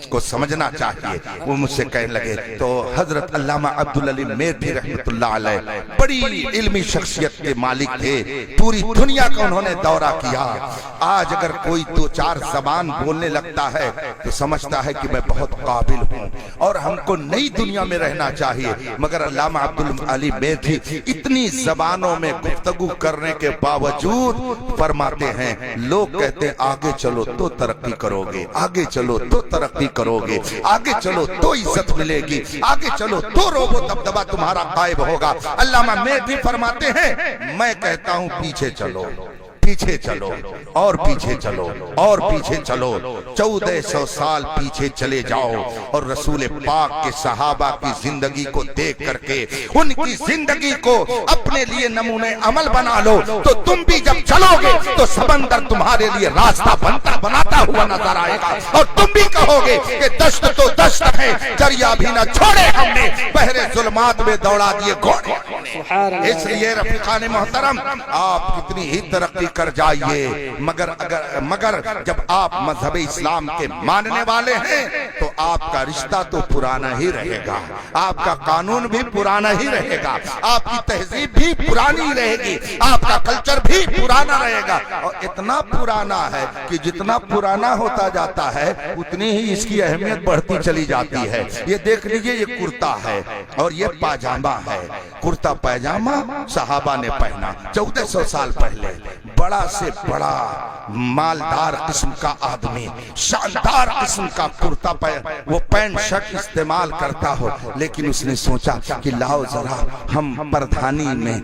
Speaker 1: کو سمجھنا چاہیے۔ وہ مجھ سے کہنے لگے تو حضرت علامہ عبدالعلی میرٹھی رحمت اللہ علیہ بڑی علمی شخصیت کے مالک تھے، پوری دنیا کا انہوں نے دورہ کیا۔ آج اگر کوئی 2-4 زبان بولنے لگتا ہے تو سمجھتا ہے کہ میں بہت قابل ہوں اور ہم کو نئی دنیا میں رہنا چاہیے، مگر علامہ عبدالعلی میرٹھی اتنی زبانوں میں گفتگو کرنے کے باوجود فرماتے ہیں، لوگ کہتے ہیں آگے چلو تو ترقی کرو گے، آگے چلو تو ترقی کرو گے، آگے چلو تو عزت ملے گی، آگے چلو تو روب و دبدبہ تمہارا قائب ہوگا۔ علامہ میرٹھی فرماتے ہیں میں کہتا ہوں پیچھے چلو، پیچھے چلو اور پیچھے چلو اور پیچھے چلو، 1400 سال پیچھے چلے جاؤ اور رسول پاک کے صحابہ کی زندگی کو دیکھ کر کے ان کی زندگی کو اپنے لیے نمونے عمل بنا لو، تو تم بھی جب چلو گے تو سمندر تمہارے لیے راستہ بناتا ہوا نظر آئے گا، اور تم بھی کہو گے کہ دشت تو دشت ہے، دریا بھی نہ چھوڑے ہم نے، بحر ظلمات میں دوڑا دیے گھوڑے۔ اس لیے رفیقان محترم، آپ کتنی ہی ترقی کر جائیے، مگر جب آپ مذہب اسلام کے ماننے والے ہیں تو آپ کا رشتہ تو پرانا ہی رہے گا، آپ کا قانون بھی پرانا ہی رہے گا، آپ کی تہذیب بھی پرانی رہے گی، آپ کا کلچر بھی پرانا رہے گا، اور اتنا پرانا ہے کہ جتنا پرانا ہوتا جاتا ہے اتنی ہی اس کی اہمیت بڑھتی چلی جاتی ہے۔ یہ دیکھ لیجئے، یہ کرتا ہے اور یہ پاجامہ ہے۔ کرتا پاجامہ صحابہ نے پہنا 1400 سال پہلے، بڑا سے بڑا مالدار قسم کا آدمی شاندار قسم کا کرتا وہ پینٹ شرٹ استعمال کرتا ہو، لیکن اس نے سوچا کہ لاؤ ذرا ہم پردھانی میں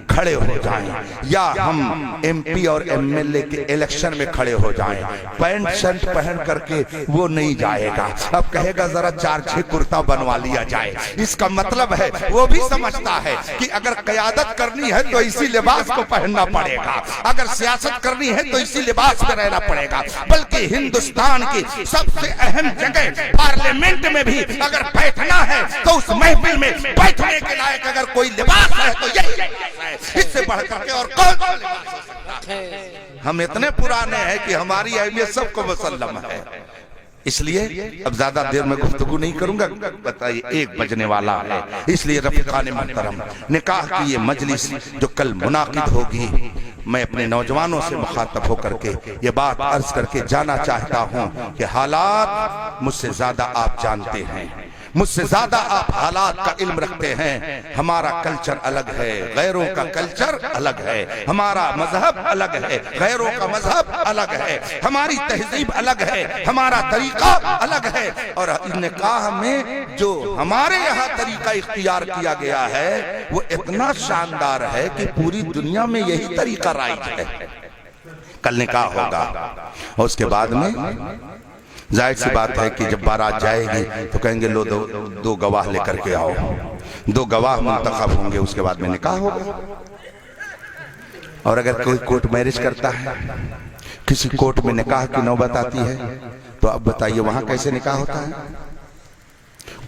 Speaker 1: کھڑے ہو جائیں یا ہم ایم پی اور ایم ایل اے کے الیکشن میں کھڑے ہو جائیں۔ پینٹ شرٹ پہن کر کے وہ نہیں جائے گا، اب کہے گا ذرا 4-6 کرتا بنوا لیا جائے۔ اس کا مطلب ہے وہ بھی سمجھتا ہے کہ اگر قیادت کرنی ہے تو اسی لباس کو پہننا پڑے گا، اگر سیاست کرنی ہے تو اسی لباس میں رہنا پڑے گا، بلکہ ہندوستان کی سب سے اہم جگہ پارلیمنٹ میں بھی اگر بیٹھنا ہے تو اس محفل میں بیٹھنے کے لائق اگر کوئی لباس ہے تو یہی لباس ہے، اس سے بڑھ کر کے اور کون سا لباس ہے؟ ہم اتنے پرانے ہیں کہ ہماری اہمیت سب کو مسلم ہے۔ اس لیے اب زیادہ دیر میں گفتگو نہیں کروں گا، بتائیے 1 بجنے والا ہے، اس لیے رفیقان محترم نکاح کی یہ مجلس جو کل منعقد ہوگی، میں اپنے نوجوانوں سے مخاطب ہو کر کے یہ بات عرض کر کے جانا چاہتا ہوں کہ حالات مجھ سے زیادہ آپ جانتے ہیں، مجھ سے زیادہ آپ حالات کا علم رکھتے ہیں۔ ہمارا کلچر الگ ہے، غیروں کا کلچر الگ ہے، ہمارا مذہب الگ ہے، غیروں کا مذہب الگ ہے، ہماری تہذیب الگ ہے، ہمارا طریقہ الگ ہے، اور نکاح میں جو ہمارے یہاں طریقہ اختیار کیا گیا ہے وہ اتنا شاندار ہے کہ پوری دنیا میں یہی طریقہ رائج ہے۔ کل نکاح ہوگا اور اس کے بعد میں ظاہر سی بات ہے کہ جب بارات جائے گی تو کہیں گے لو 2 گواہ لے کر کے آؤ، 2 گواہ منتخب ہوں گے، اس کے بعد میں نکاح ہوگا۔ اور اگر کوئی کورٹ میرج کرتا ہے، کسی کورٹ میں نکاح کی نوبت آتی ہے، تو اب بتائیے وہاں کیسے نکاح ہوتا ہے؟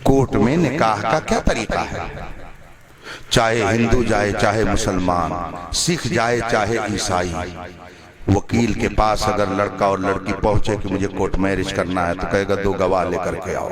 Speaker 1: کورٹ میں نکاح کا کیا طریقہ ہے؟ چاہے ہندو جائے، چاہے مسلمان، سکھ جائے، چاہے عیسائی، وکیل کے پاس اگر لڑکا اور لڑکی پہنچے کہ مجھے کورٹ میرج کرنا ہے تو کہے گا 2 گواہ لے کر کے آؤ۔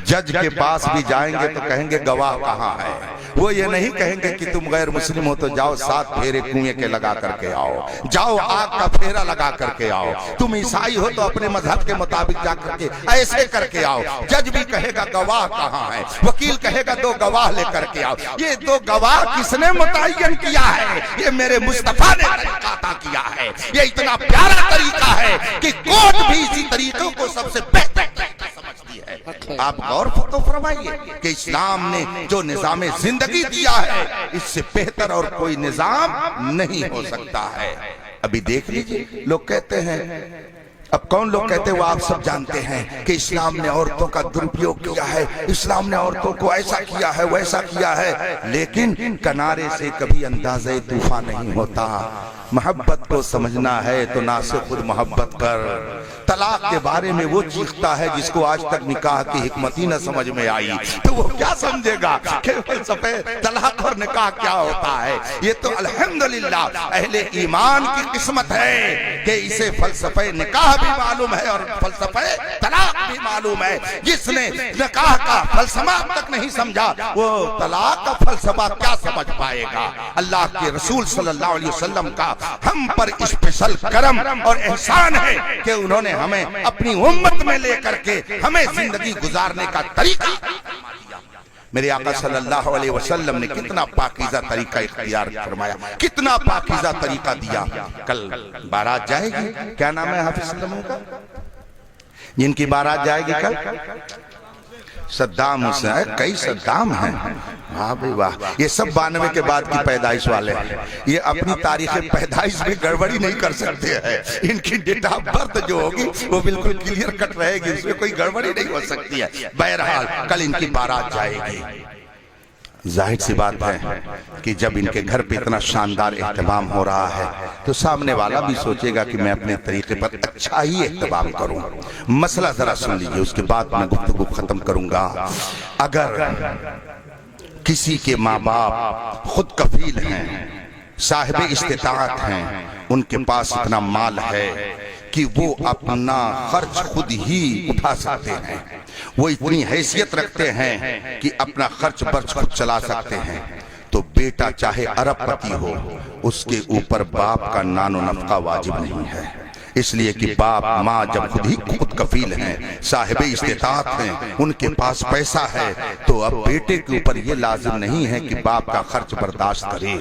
Speaker 1: جج کے پاس بھی جائیں گے تو کہیں گے گواہ کہاں ہے؟ وہ یہ نہیں کہیں گے کہ تم غیر مسلم ہو تو جاؤ 7 پھیرے کنویں کے لگا کر کے آؤ، جاؤ آگ کا پھیرا لگا کر کے آؤ، تم عیسائی ہو تو اپنے مذہب کے مطابق جا کر کے ایسے کر کے آؤ۔ جج بھی کہے گا گواہ کہاں ہے، وکیل کہے گا 2 گواہ لے کر کے آؤ۔ یہ 2 گواہ کس نے متعین کیا ہے؟ یہ میرے مصطفیٰ نے طریقہ عطا کیا ہے۔ یہ اتنا پیارا طریقہ ہے کہ کورٹ بھی اسی طریقوں کو سب سے بہتر سمجھتی ہے۔ آپ غور تو فرمائیے کہ اسلام نے جو نظام زندگی دیا ہے اس سے بہتر اور کوئی نظام نہیں ہو سکتا ہے۔ ابھی دیکھ لیجئے، لوگ کہتے ہیں، اب کون لوگ کہتے ہیں وہ آپ سب جانتے ہیں کہ اسلام نے عورتوں کا درپیوگ کیا ہے، اسلام نے عورتوں کو ایسا کیا ہے ویسا کیا ہے، لیکن کنارے سے کبھی اندازہ طوفان نہیں ہوتا۔ محبت کو سمجھنا ہے تو نہ سے خود محبت کر۔ طلاق کے بارے میں وہ چیختا ہے جس کو آج تک نکاح کی حکمت ہی نہ سمجھ میں آئی، تو وہ کیا سمجھے گا کہ فلسفے طلاق اور نکاح کیا ہوتا ہے؟ یہ تو الحمدللہ اہل ایمان کی قسمت ہے کہ اسے فلسفے نکاح بھی معلوم ہے اور فلسفہ طلاق بھی معلوم ہے۔ جس نے نکاح کا فلسفہ تک نہیں سمجھا وہ طلاق کا فلسفہ کیا سمجھ پائے گا؟ اللہ کے رسول صلی اللہ علیہ وسلم کا ہم پر اسپیشل کرم اور احسان ہے کہ انہوں نے ہمیں اپنی امت میں لے کر کے ہمیں زندگی گزارنے کا طریقہ دیا۔ میرے آقا صلی اللہ علیہ وسلم نے کتنا پاکیزہ طریقہ اختیار فرمایا، کتنا پاکیزہ طریقہ دیا۔ کل بارات جائے گی، کیا نام ہے حافظ سلموں کا جن کی بارات جائے گی کل؟ Saddam Hussein. کئی صدام ہیں، واہ بھائی واہ، یہ سب 92 کے بعد کی پیدائش والے ہیں۔ یہ اپنی تاریخ پیدائش میں گڑبڑی نہیں کر سکتے ہیں، ان کی ڈیٹ آف برتھ جو ہوگی وہ بالکل کلیئر کٹ رہے گی، اس میں کوئی گڑبڑی نہیں ہو سکتی ہے۔ بہرحال کل ان کی بارات جائے گی۔ ظاہر سی بات ہے کہ جب ان کے گھر پہ اتنا شاندار اہتمام ہو رہا ہے تو سامنے والا بھی سوچے گا کہ میں اپنے طریقے پر اچھا ہی اہتمام کروں۔ مسئلہ ذرا سن لیجئے، اس کے بعد میں گفتگو ختم کروں گا۔ اگر کسی کے ماں باپ خود کفیل ہیں، صاحب استطاعت ہیں، ان کے پاس اتنا مال ہے کہ وہ اپنا خرچ خود ہی اٹھا سکتے ہیں، وہ اتنی حیثیت رکھتے ہیں کہ اپنا خرچ برچ خود چلا سکتے ہیں، تو بیٹا چاہے ارب پتی ہو، اس کے اوپر باپ کا نان و نفقہ واجب نہیں ہے، اس لیے کہ باپ ماں جب خود ہی خود کفیل ہیں، صاحب استطاعت ہیں، ان کے پاس پیسہ ہے، تو اب بیٹے کے اوپر یہ لازم نہیں ہے کہ باپ کا خرچ برداشت کرے،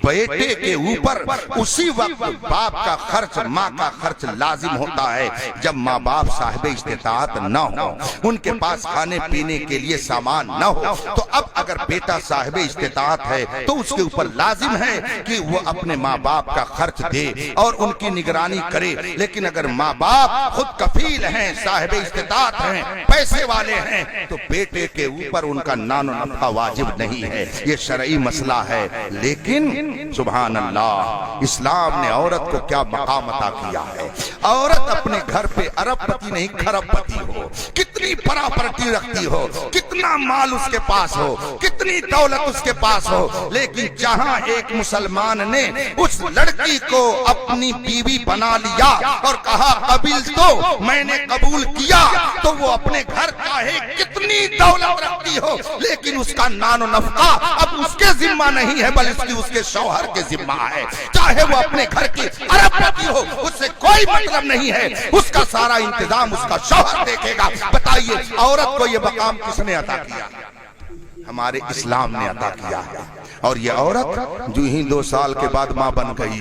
Speaker 1: بیٹے کے اوپر اسی وقت باپ کا خرچ ماں کا خرچ لازم ہوتا ہے جب ماں باپ صاحب استطاعت نہ ہو، ان کے پاس کھانے پینے کے لیے سامان نہ ہو، تو اب اگر بیٹا صاحب استطاعت ہے تو اس کے اوپر لازم ہے کہ وہ اپنے ماں باپ کا خرچ دے اور ان کی نگرانی کرے، لیکن اگر ماں باپ خود کفیل ہیں، صاحب استطاعت ہیں، پیسے والے ہیں، تو بیٹے کے اوپر ان کا نان و نفقہ واجب نہیں ہے، یہ شرعی مسئلہ ہے، لیکن سبحان اللہ اسلام نے عورت کو کیا مقام عطا کیا ہے، عورت اپنے گھر پہ ارب پتی نہیں کھرب پتی ہو، کتنی پراپرٹی رکھتی ہو، کتنا مال اس کے پاس ہو، کتنی دولت اس کے پاس ہو، لیکن جہاں ایک مسلمان نے اس لڑکی کو اپنی بیوی بنا لیا اور کہا قبول تو میں نے قبول کیا، تو وہ اپنے گھر چاہے کتنی دولت رکھتی ہو، لیکن اس کا نان و نفقہ اب اس کے ذمہ نہیں ہے بلکہ اس کے شوہر کے ذمہ ہے، چاہے وہ اپنے گھر کی ارب پتی ہو، اس سے کوئی مطلب نہیں ہے، اس کا سارا انتظام اس کا شوہر دیکھے گا۔ بتائیے عورت کو یہ مقام کس نے عطا کیا؟ ہمارے اسلام نے عطا کیا ہے، اور یہ عورت جو ہی 2 سال کے بعد ماں بن گئی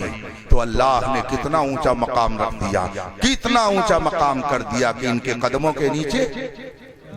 Speaker 1: تو اللہ نے کتنا اونچا مقام رکھ دیا، کتنا اونچا مقام کر دیا کہ ان کے قدموں کے نیچے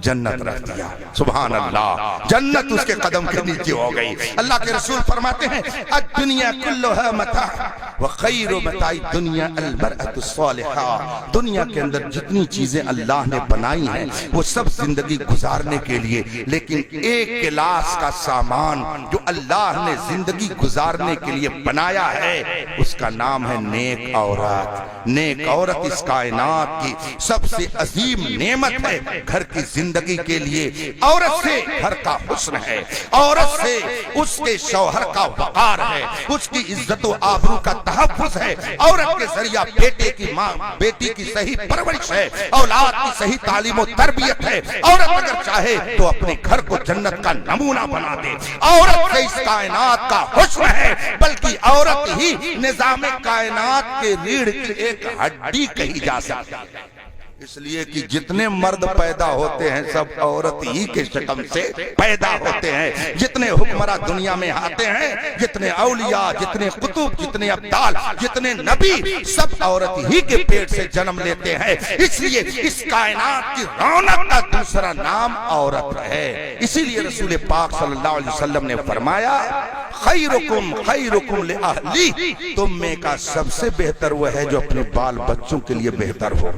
Speaker 1: جنت رکھ دیا، سبحان اللہ، جنت اس کے قدم کے نیچے ہو گئی۔ اللہ کے رسول فرماتے ہیں الدنیا کلها متاع وخیر متاع الدنیا المرأة الصالحہ، دنیا کے اندر جتنی چیزیں اللہ نے بنائی ہیں وہ سب زندگی گزارنے کے لیے، لیکن ایک کلاس کا سامان جو اللہ نے زندگی گزارنے کے لیے بنایا ہے اس کا نام ہے نیک عورت۔ نیک عورت اس کائنات کی سب سے عظیم نعمت ہے، گھر کی زندگی کے لیے عورت سے گھر کا حسن ہے، عورت سے اس کے شوہر کا وقار ہے، اس کی عزت و آبرو کا تحفظ ہے، عورت کے ذریعہ بیٹے کی ماں بیٹی کی صحیح پرورش ہے، اولاد کی صحیح تعلیم و تربیت ہے، عورت اگر چاہے تو اپنے گھر کو جنت کا نمونہ بنا دے، عورت سے اس کائنات کا حسن ہے، بلکہ عورت ہی نظام کائنات کے ریڑھ کی ایک ہڈی کہی جا سکتی ہے، اس لیے کہ جتنے مرد پیدا ہوتے ہیں سب عورت ہی کے شکم سے پیدا ہوتے ہیں، جتنے حکمراں دنیا میں آتے ہیں، جتنے اولیاء، جتنے قطب، جتنے ابدال، جتنے نبی، سب عورت ہی کے پیٹ سے جنم لیتے ہیں، اس لیے اس کائنات کی رونق کا دوسرا نام عورت ہے۔ اسی لیے رسول پاک صلی اللہ علیہ وسلم نے فرمایا خیرکم خیرکم لأہلی، تم میں کا سب سے بہتر وہ ہے جو اپنے بال بچوں کے لیے بہتر ہو۔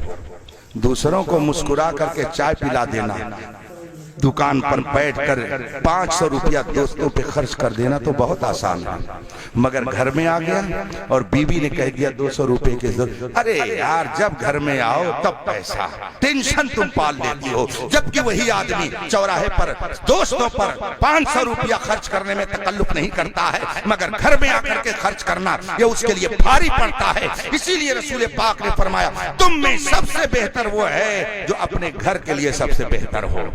Speaker 1: دوسروں کو مسکرا کر کے چائے پلا دینا، دکان پر بیٹھ کر 500 روپیہ دوستوں پہ خرچ کر دینا تو بہت آسان ہے، مگر گھر میں آ گیا اور بیوی نے کہہ دیا 200 روپے کے ضرورت، ارے یار جب گھر میں آؤ تب پیسہ، ٹینشن تم پال لیتی ہو، جبکہ وہی آدمی چوراہے پر دوستوں پر 500 روپیہ خرچ کرنے میں تکلف نہیں کرتا ہے، مگر گھر میں آ کر کے خرچ کرنا یہ اس کے لیے بھاری پڑتا ہے۔ اسی لیے رسول پاک نے فرمایا تم میں سب سے بہتر وہ ہے جو اپنے گھر کے لیے سب سے بہتر ہو۔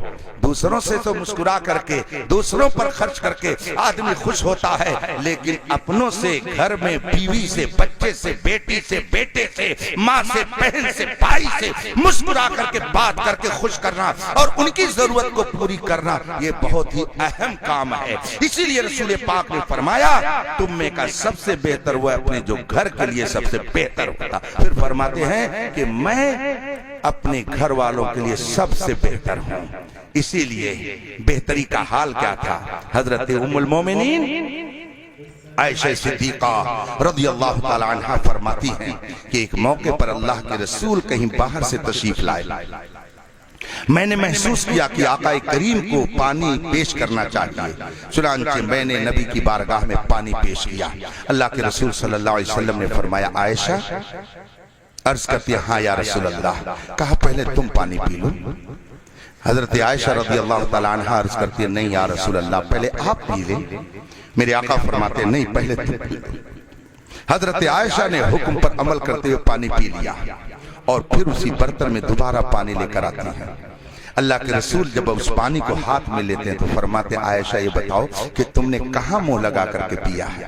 Speaker 1: دوسروں سے تو مسکرا کر کے دوسروں پر خرچ کر کے آدمی خوش ہوتا ہے، لیکن اپنوں سے، گھر میں بیوی سے، بچے سے، بیٹی سے، بیٹے سے، ماں سے، بہن سے، بھائی سے مسکرا کر کے بات کر کے خوش کرنا اور ان کی ضرورت کو پوری کرنا یہ بہت ہی اہم کام ہے۔ اسی لیے رسول پاک نے فرمایا تم میں کا سب سے بہتر وہ اپنے جو گھر کے لیے سب سے بہتر ہوتا، پھر فرماتے ہیں کہ میں اپنے گھر والوں کے لیے سب سے بہتر ہوں۔ اسی لیے بہتری کا حال کیا تھا؟ حضرت ام المومنین عائشہ صدیقہ رضی اللہ تعالی عنہ فرماتی ہیں کہ ایک موقع پر اللہ کے رسول کہیں باہر سے تشریف لائے، میں نے محسوس کیا کہ آقا کریم کو پانی پیش کرنا چاہیے، چنانچہ میں نے نبی کی بارگاہ میں پانی پیش کیا۔ اللہ کے رسول صلی اللہ علیہ وسلم نے فرمایا عائشہ، عرض کرتی ہاں یا رسول اللہ، کہا پہلے تم پانی پی لو۔ حضرت عائشہ رضی اللہ تعالیٰ عنہ عرض کرتی ہے نہیں یا رسول اللہ پہلے آپ پی لیں۔ میرے آقا فرماتے ہیں نہیں پہلے تم پی لو۔ حضرت عائشہ نے حکم پر عمل کرتے ہوئے پانی پی لیا اور پھر اسی برتن میں دوبارہ پانی لے کر آتی ہے۔ اللہ کے رسول جب اس پانی کو ہاتھ میں لیتے ہیں تو فرماتے ہیں عائشہ یہ بتاؤ کہ تم نے کہاں منہ لگا کر کے پیا ہے،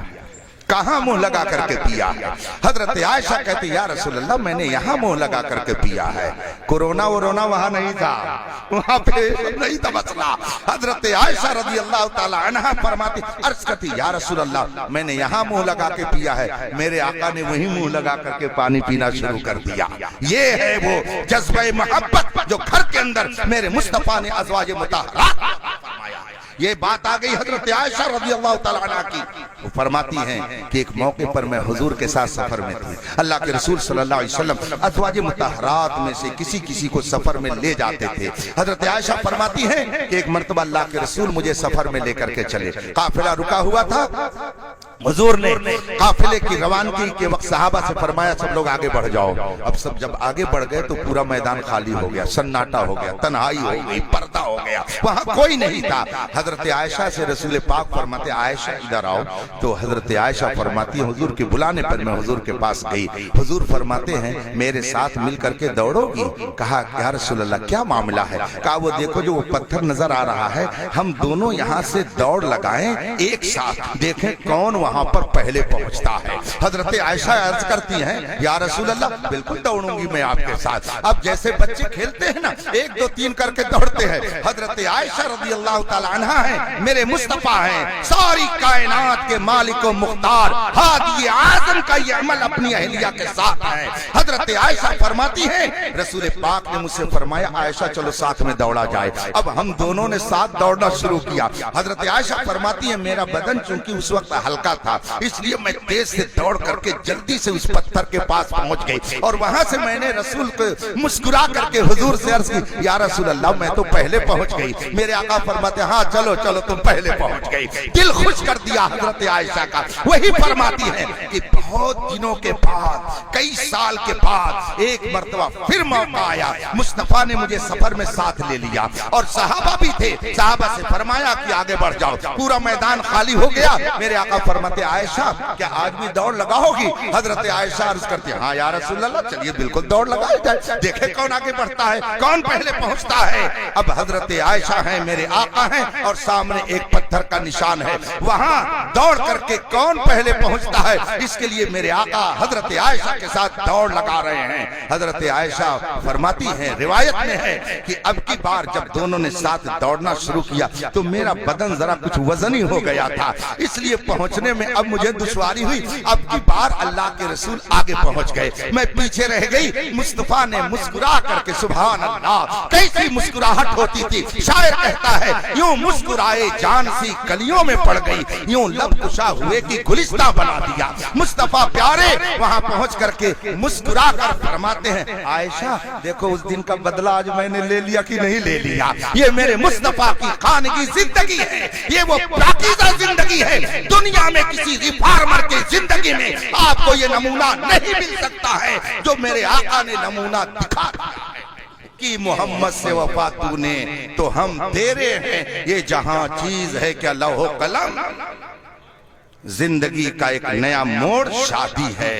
Speaker 1: کہاں منہ لگا کر کے پیا ہے؟ حضرت عائشہ کہتے یا رسول اللہ میں نے یہاں منہ لگا کر کے پیا ہے۔ کورونا ورونا وہاں نہیں تھا، وہاں پہ نہیں تھا مسئلہ۔ حضرت عائشہ رضی اللہ تعالی عنہ فرماتی عرض کرتی یا رسول اللہ میں نے یہاں منہ لگا کے پیا ہے، میرے آقا نے وہی منہ لگا کر کے پانی پینا شروع کر دیا۔ یہ ہے وہ جذبہ محبت جو گھر کے اندر میرے مصطفیٰ نے ازواج مطہرات فرمایا ہے۔ یہ بات آ گئی حضرت عائشہ رضی اللہ تعالیٰ عنہ کی، وہ فرماتی ہیں کہ ایک موقع پر میں حضور کے ساتھ سفر میں تھی، اللہ کے رسول صلی اللہ علیہ وسلم ازواج مطہرات میں سے کسی کو سفر میں لے جاتے تھے۔ حضرت عائشہ فرماتی ہیں کہ ایک مرتبہ اللہ کے رسول مجھے سفر میں لے کر کے چلے، قافلہ رکا ہوا تھا، حضور نے قافلے کی روانگی کے وقت صحابہ سے فرمایا سب لوگ آگے بڑھ جاؤ۔ اب سب جب آگے بڑھ گئے تو پورا میدان خالی ہو گیا، سناٹا ہو گیا، تنہائی ہو گئی، پردہ ہو گیا، وہاں کوئی نہیں تھا۔ حضرت عائشہ سے رسول پاک فرماتے عائشہ ادھر آؤ، تو حضرت عائشہ فرماتی ہیں حضور کے بلانے پر میں حضور کے پاس گئی، حضور فرماتے ہیں میرے ساتھ مل کر کے دوڑو گی؟ کہا یا رسول اللہ کیا معاملہ ہے؟ کہا وہ دیکھو جو وہ پتھر نظر آ رہا ہے، ہم دونوں یہاں سے دوڑ لگائیں ایک ساتھ، دیکھیں کون وہاں پر پہلے پہنچتا ہے۔ حضرت عائشہ عرض کرتی ہیں یا رسول اللہ بالکل دوڑوں گی میں آپ کے ساتھ۔ اب جیسے بچے کھیلتے ہیں نا 1 2 3 کر کے دوڑتے ہیں، حضرت عائشہ رضی اللہ تعالی عنہا ہیں، میرے مصطفیٰ ہیں، ساری کائنات کے مالک و مختار، ہادی اعظم کا یہ عمل اپنی اہلیہ کے ساتھ ہے۔ حضرت عائشہ فرماتی ہیں رسول پاک نے مجھ سے فرمایا عائشہ چلو ساتھ میں دوڑا جائے۔ اب ہم دونوں نے ساتھ دوڑنا شروع کیا۔ حضرت عائشہ فرماتی ہیں میرا بدن چونکہ اس وقت ہلکا تھا اس لیے میں تیز سے دوڑ کر کے جلدی سے اس پتھر کے پاس پہنچ گئی، اور وہاں سے میں نے رسول کو مسکرا کر کے حضور سے عرض کی یا رسول اللہ میں تو پہلے پہنچ گئی۔ میرے آقا فرماتے ہاں چلو چلو تم پہلے پہنچ گئی۔ دل خوش کر دیا حضرت عائشہ کا۔ وہی فرماتی ہیں کہ بہت دنوں کے بعد، کئی سال کے بعد ایک مرتبہ پھر موقع آیا، مصطفیٰ نے مجھے سفر میں ساتھ لے لیا اور صحابہ بھی تھے، صحابہ سے فرمایا کہ آگے بڑھ جاؤ، پورا میدان خالی ہو گیا۔ میرے آقا فرماتے عائشہ کیا آج بھی دوڑ لگاؤ گی؟ حضرت عائشہ عرض کرتی ہاں یا رسول اللہ چلیے بالکل دوڑ لگائی جائے، دیکھیں کون آگے بڑھتا ہے، کون پہلے پہنچتا ہے۔ اب حضرت عائشہ ہیں، میرے آقا ہیں، اور سامنے ایک پتھر کا نشان ہے، وہاں دوڑ کر کے کون پہلے پہنچتا ہے اس کے لیے میرے آقا حضرت عائشہ کے ساتھ دوڑ لگا رہے ہیں۔ حضرت عائشہ فرماتی ہیں روایت میں ہے کہ اب کی بار جب دونوں نے ساتھ دوڑنا شروع کیا تو میرا بدن ذرا کچھ وزنی ہو گیا تھا، اس لیے پہنچنے میں اب مجھے دشواری ہوئی۔ اب کی بار اللہ کے رسول آگے پہنچ گئے، میں پیچھے رہ گئی۔ مصطفیٰ نے مسکرا کر کے سبحان اللہ کیسی مسکراہٹ ہوتی تھی، شاعر کہتا ہے یوں مسکرائے جان سی کلیوں میں پڑ گئی، یوں لب کشا ہوئے کی گلستہ بنا دیا۔ مصطفیٰ پیارے وہاں پہنچ کر کے مسکرا کر فرماتے ہیں عائشہ دیکھو اس دن کا بدلہ آج میں نے لے لیا کہ نہیں لے لیا۔ یہ میرے مصطفیٰ کی خانگی زندگی ہے، یہ وہ پاکیزہ زندگی ہے، دنیا میں کسی ریفارمر کی زندگی میں آپ کو یہ نمونہ نہیں مل سکتا ہے جو میرے آقا نے نمونہ دکھا دیا ہے کہ محمد سے وفا تو نے تو ہم تیرے ہیں، یہ جہاں چیز ہے کیا لوح و قلم۔ زندگی کا ایک نیا موڑ شادی ہے،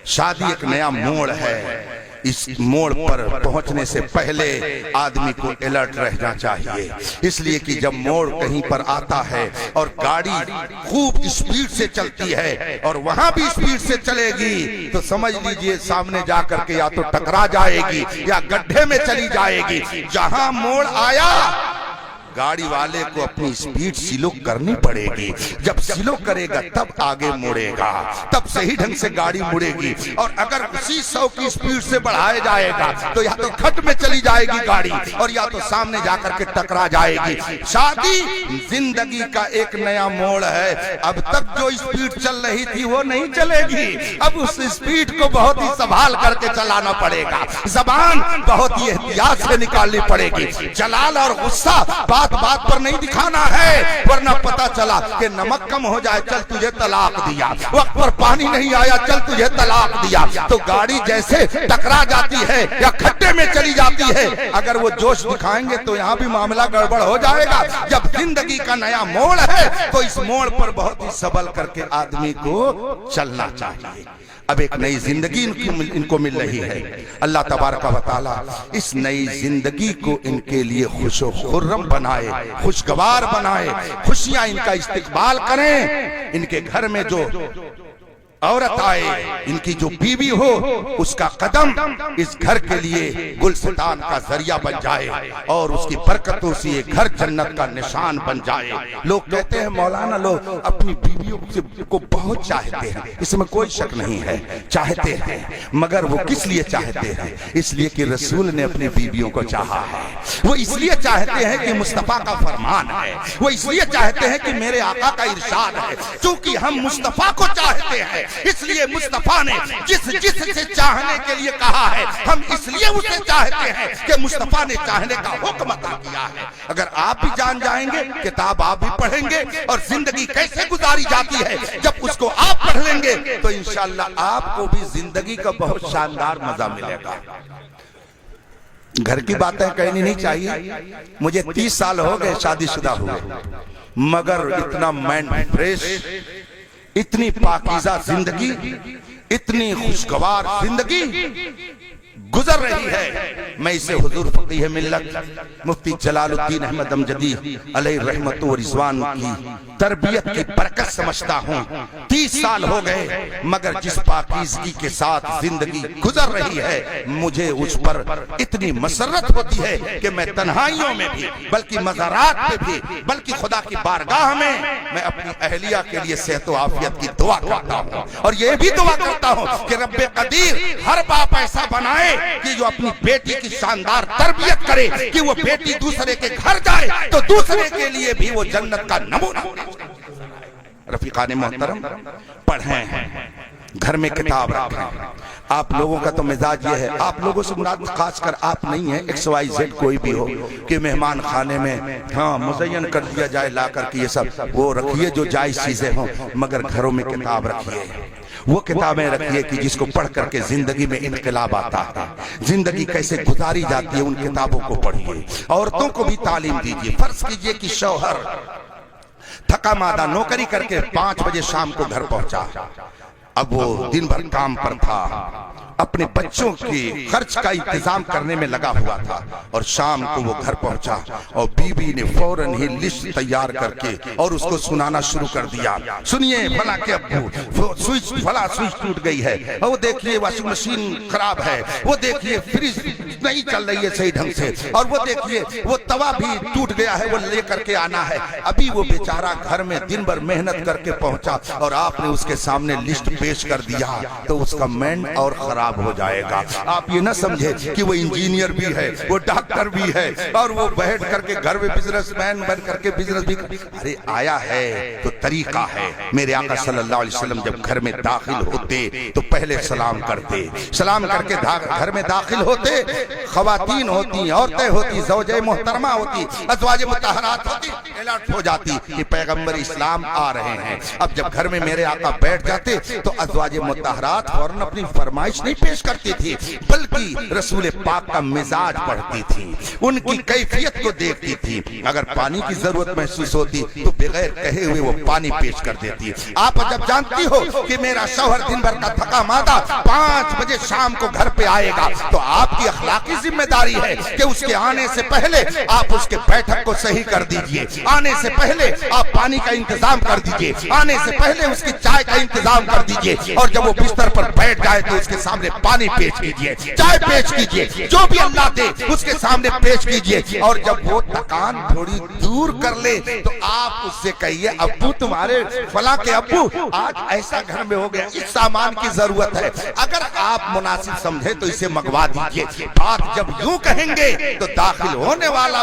Speaker 1: شادی ایک نیا موڑ ہے۔ اس موڑ پر پہنچنے سے پہلے آدمی کو الرٹ رہنا چاہیے، اس لیے کہ جب موڑ کہیں پر آتا ہے اور گاڑی خوب اسپیڈ سے چلتی ہے اور وہاں بھی اسپیڈ سے چلے گی تو سمجھ لیجئے سامنے جا کر کے یا تو ٹکرا جائے گی یا گڈھے میں چلی جائے گی۔ جہاں موڑ آیا گاڑی والے کو اپنی سپیڈ سلو کرنی پڑے گی، جب سلو کرے گا تب آگے مڑے گا، تب صحیح ڈھنگ سے گاڑی مڑے گی، اور اگر اسی 100 کی سپیڈ سے بڑھائے جائے گا تو یا تو کھٹ میں چلی جائے گی گاڑی اور یا تو سامنے جا کر کے ٹکرا جائے گی۔ شادی زندگی کا ایک نیا موڑ ہے، اب تک جو سپیڈ چل رہی تھی وہ نہیں چلے گی، اب اس سپیڈ کو بہت ہی سنبھال کر کے چلانا پڑے گا، زبان بہت ہی احتیاط سے نکالنی پڑے گی، جلال اور غصہ بات بات پر نہیں دکھانا ہے، ورنہ پتا چلا کہ نمک کم ہو جائے چل تجھے طلاق دیا، وقت پر پانی نہیں آیا چل تجھے طلاق دیا، تو گاڑی جیسے ٹکرا جاتی ہے یا کھڈے میں چلی جاتی ہے، اگر وہ جوش دکھائیں گے تو یہاں بھی معاملہ گڑبڑ ہو جائے گا۔ جب زندگی کا نیا موڑ ہے تو اس موڑ پر بہت ہی سنبھل کر کے آدمی کو چلنا چاہیے۔ اب ایک نئی زندگی ان کو مل رہی ہے، اللہ تبارک و تعالی اس نئی زندگی کو ان کے لیے خوش و خرم بنائے، خوشگوار بنائے، خوشیاں ان کا استقبال کریں۔ ان کے گھر میں جو عورت آئے، ان کی جو بیوی ہو، اس کا قدم اس گھر کے لیے گلستان کا ذریعہ بن جائے اور اس کی برکتوں سے یہ گھر جنت کا نشان بن جائے۔ لوگ کہتے ہیں مولانا لوگ اپنی بیویوں کو بہت چاہتے ہیں، اس میں کوئی شک نہیں ہے، چاہتے ہیں، مگر وہ کس لیے چاہتے ہیں؟ اس لیے کہ رسول نے اپنی بیویوں کو چاہا ہے، وہ اس لیے چاہتے ہیں کہ مصطفیٰ کا فرمان ہے، وہ اس لیے چاہتے ہیں کہ میرے آقا کا ارشاد ہے، چونکہ ہم مصطفیٰ کو چاہتے ہیں اس لیے مصطفیٰ نے جس سے چاہنے کے لیے کہا ہے ہم اس لیے اسے چاہتے ہیں کہ مصطفیٰ نے چاہنے کا حکم عطا کیا ہے۔ اگر آپ بھی جان جائیں گے، کتاب آپ بھی پڑھیں گے اور زندگی کیسے گزاری جاتی ہے جب اس کو آپ پڑھ لیں گے تو انشاءاللہ آپ کو بھی زندگی کا بہت شاندار مزہ ملے گا۔ گھر کی باتیں کہنی نہیں چاہیے، مجھے 30 سال ہو گئے شادی شدہ ہوئے، مگر اتنا مائنڈ فریش، اتنی پاکیزہ زندگی، اتنی خوشگوار زندگی گزر رہی ہے۔ میں اسے حضور فقیہ ملت مفتی جلال الدین احمد امجدی علیہ رحمت و رضوان کی تربیت کی برکت سمجھتا ہوں۔ 30 سال ہو گئے مگر جس پاکیزگی کے ساتھ زندگی گزر رہی ہے مجھے اس پر اتنی مسرت ہوتی ہے کہ میں تنہائیوں میں بھی، بلکہ مزارات پہ بھی، بلکہ خدا کی بارگاہ میں اپنی اہلیہ کے لیے صحت و عافیت کی دعا کرتا ہوں اور یہ بھی دعا کرتا ہوں کہ رب قدیر ہر باپ ایسا بنائے کہ جو اپنی بیٹی کی شاندار تربیت کرے کہ وہ بیٹی دوسرے کے گھر جائے تو دوسرے کے لیے بھی وہ جنت کا نمونہ۔ رفیقان محترم، پڑھیں، گھر میں کتاب رکھیں۔ آپ لوگوں کا تو مزاج یہ ہے، آپ لوگوں سے مراد خاص کر آپ نہیں ہیں، ایکس وائی زیڈ کوئی بھی ہو، کہ مہمان خانے میں مزین کر دیا جائے لا کر کے، یہ سب وہ رکھیے جو جائز چیزیں ہوں، مگر گھروں میں کتاب رکھیے، وہ کتابیں رکھیے کہ جس کو پڑھ کر کے زندگی میں انقلاب آتا ہے، زندگی کیسے گزاری جاتی ہے، ان کتابوں کو پڑھیے۔ عورتوں کو بھی تعلیم دیجیے۔ فرض کیجئے کہ شوہر تھکا مادہ نوکری کر کے 5 بجے شام کو گھر پہنچا، اب وہ دن بھر کام پر تھا، اپنے بچوں کی خرچ کا انتظام کرنے میں لگا ہوا تھا، اور شام کو وہ گھر پہنچا اور بیوی نے فوراً ہی لسٹ تیار کر کے اور اس کو سنانا شروع کر دیا، سنیے فلاں کے ابو فلاں سوئچ ٹوٹ گئی ہے، وہ دیکھیے واشنگ مشین خراب ہے، وہ دیکھیے فریج نہیں چل رہی ہے صحیح ڈھنگ سے، اور وہ دیکھیے وہ توا بھی ٹوٹ گیا ہے، وہ لے کر کے آنا ہے۔ ابھی وہ بیچارہ گھر میں دن بھر محنت کر کے پہنچا اور آپ نے اس کے سامنے لسٹ پیش کر دیا تو اس کا مائنڈ اور خراب ہو جائے گا۔ آپ یہ نہ سمجھے کہ وہ انجینئر بھی ہے، وہ ڈاکٹر بھی ہے اور وہ بیٹھ کر کے گھر میں بزنس مین بن کر کے بزنس بھی ارے آیا ہے تو طریقہ ہے۔ میرے آقا صلی اللہ علیہ وسلم جب گھر میں داخل ہوتے تو پہلے سلام کرتے، سلام کر کے گھر میں داخل ہوتے، خواتین ہوتی، عورتیں ہوتی، زوجہ محترمہ ہوتی، ازواج مطہرات ہوتی، الرٹ ہو جاتی کہ پیغمبر اسلام آ رہے ہیں۔ اب جب گھر میں میرے آقا بیٹھ جاتے تو ازواج مطہرات فوراً اپنی فرمائش نہیں پیش کرتی تھی، بلکہ رسول پاک کا مزاج پڑھتی تھی، ان کی کیفیت کو دیکھتی تھی۔ اگر پانی کی ضرورت محسوس ہوتی تو بغیر کہے ہوئے وہ پانی پیش کر دیتی۔ آپ جب جانتی ہو کہ میرا شوہر دن بھر کا تھکا مادہ 5 بجے شام کو گھر پہ آئے گا تو آپ کی اخلاقی ذمہ داری ہے کہ اس کے آنے سے پہلے آپ اس کے بیٹھک کو صحیح کر دیجئے، آنے سے پہلے آپ پانی کا انتظام کر دیجئے، آنے سے پہلے اس کی چائے کا انتظام کر دیجئے، اور جب وہ بستر پر بیٹھ جائے تو اس کے سامنے پانی پیش کیجئے، چائے پیش کیجئے، جو بھی اللہ دے اس کے سامنے پیش کیجئے، اور جب وہ تکان تھوڑی دور کر لے تو آپ اس سے کہیے ابو تمہارے فلاں کے ابو آج ایسا گھر میں ہو گیا، اس سامان کی ضرورت ہے، اگر آپ مناسب سمجھے تو اسے منگوا دیجئے۔ بات جب یوں کہیں گے تو داخل ہونے والا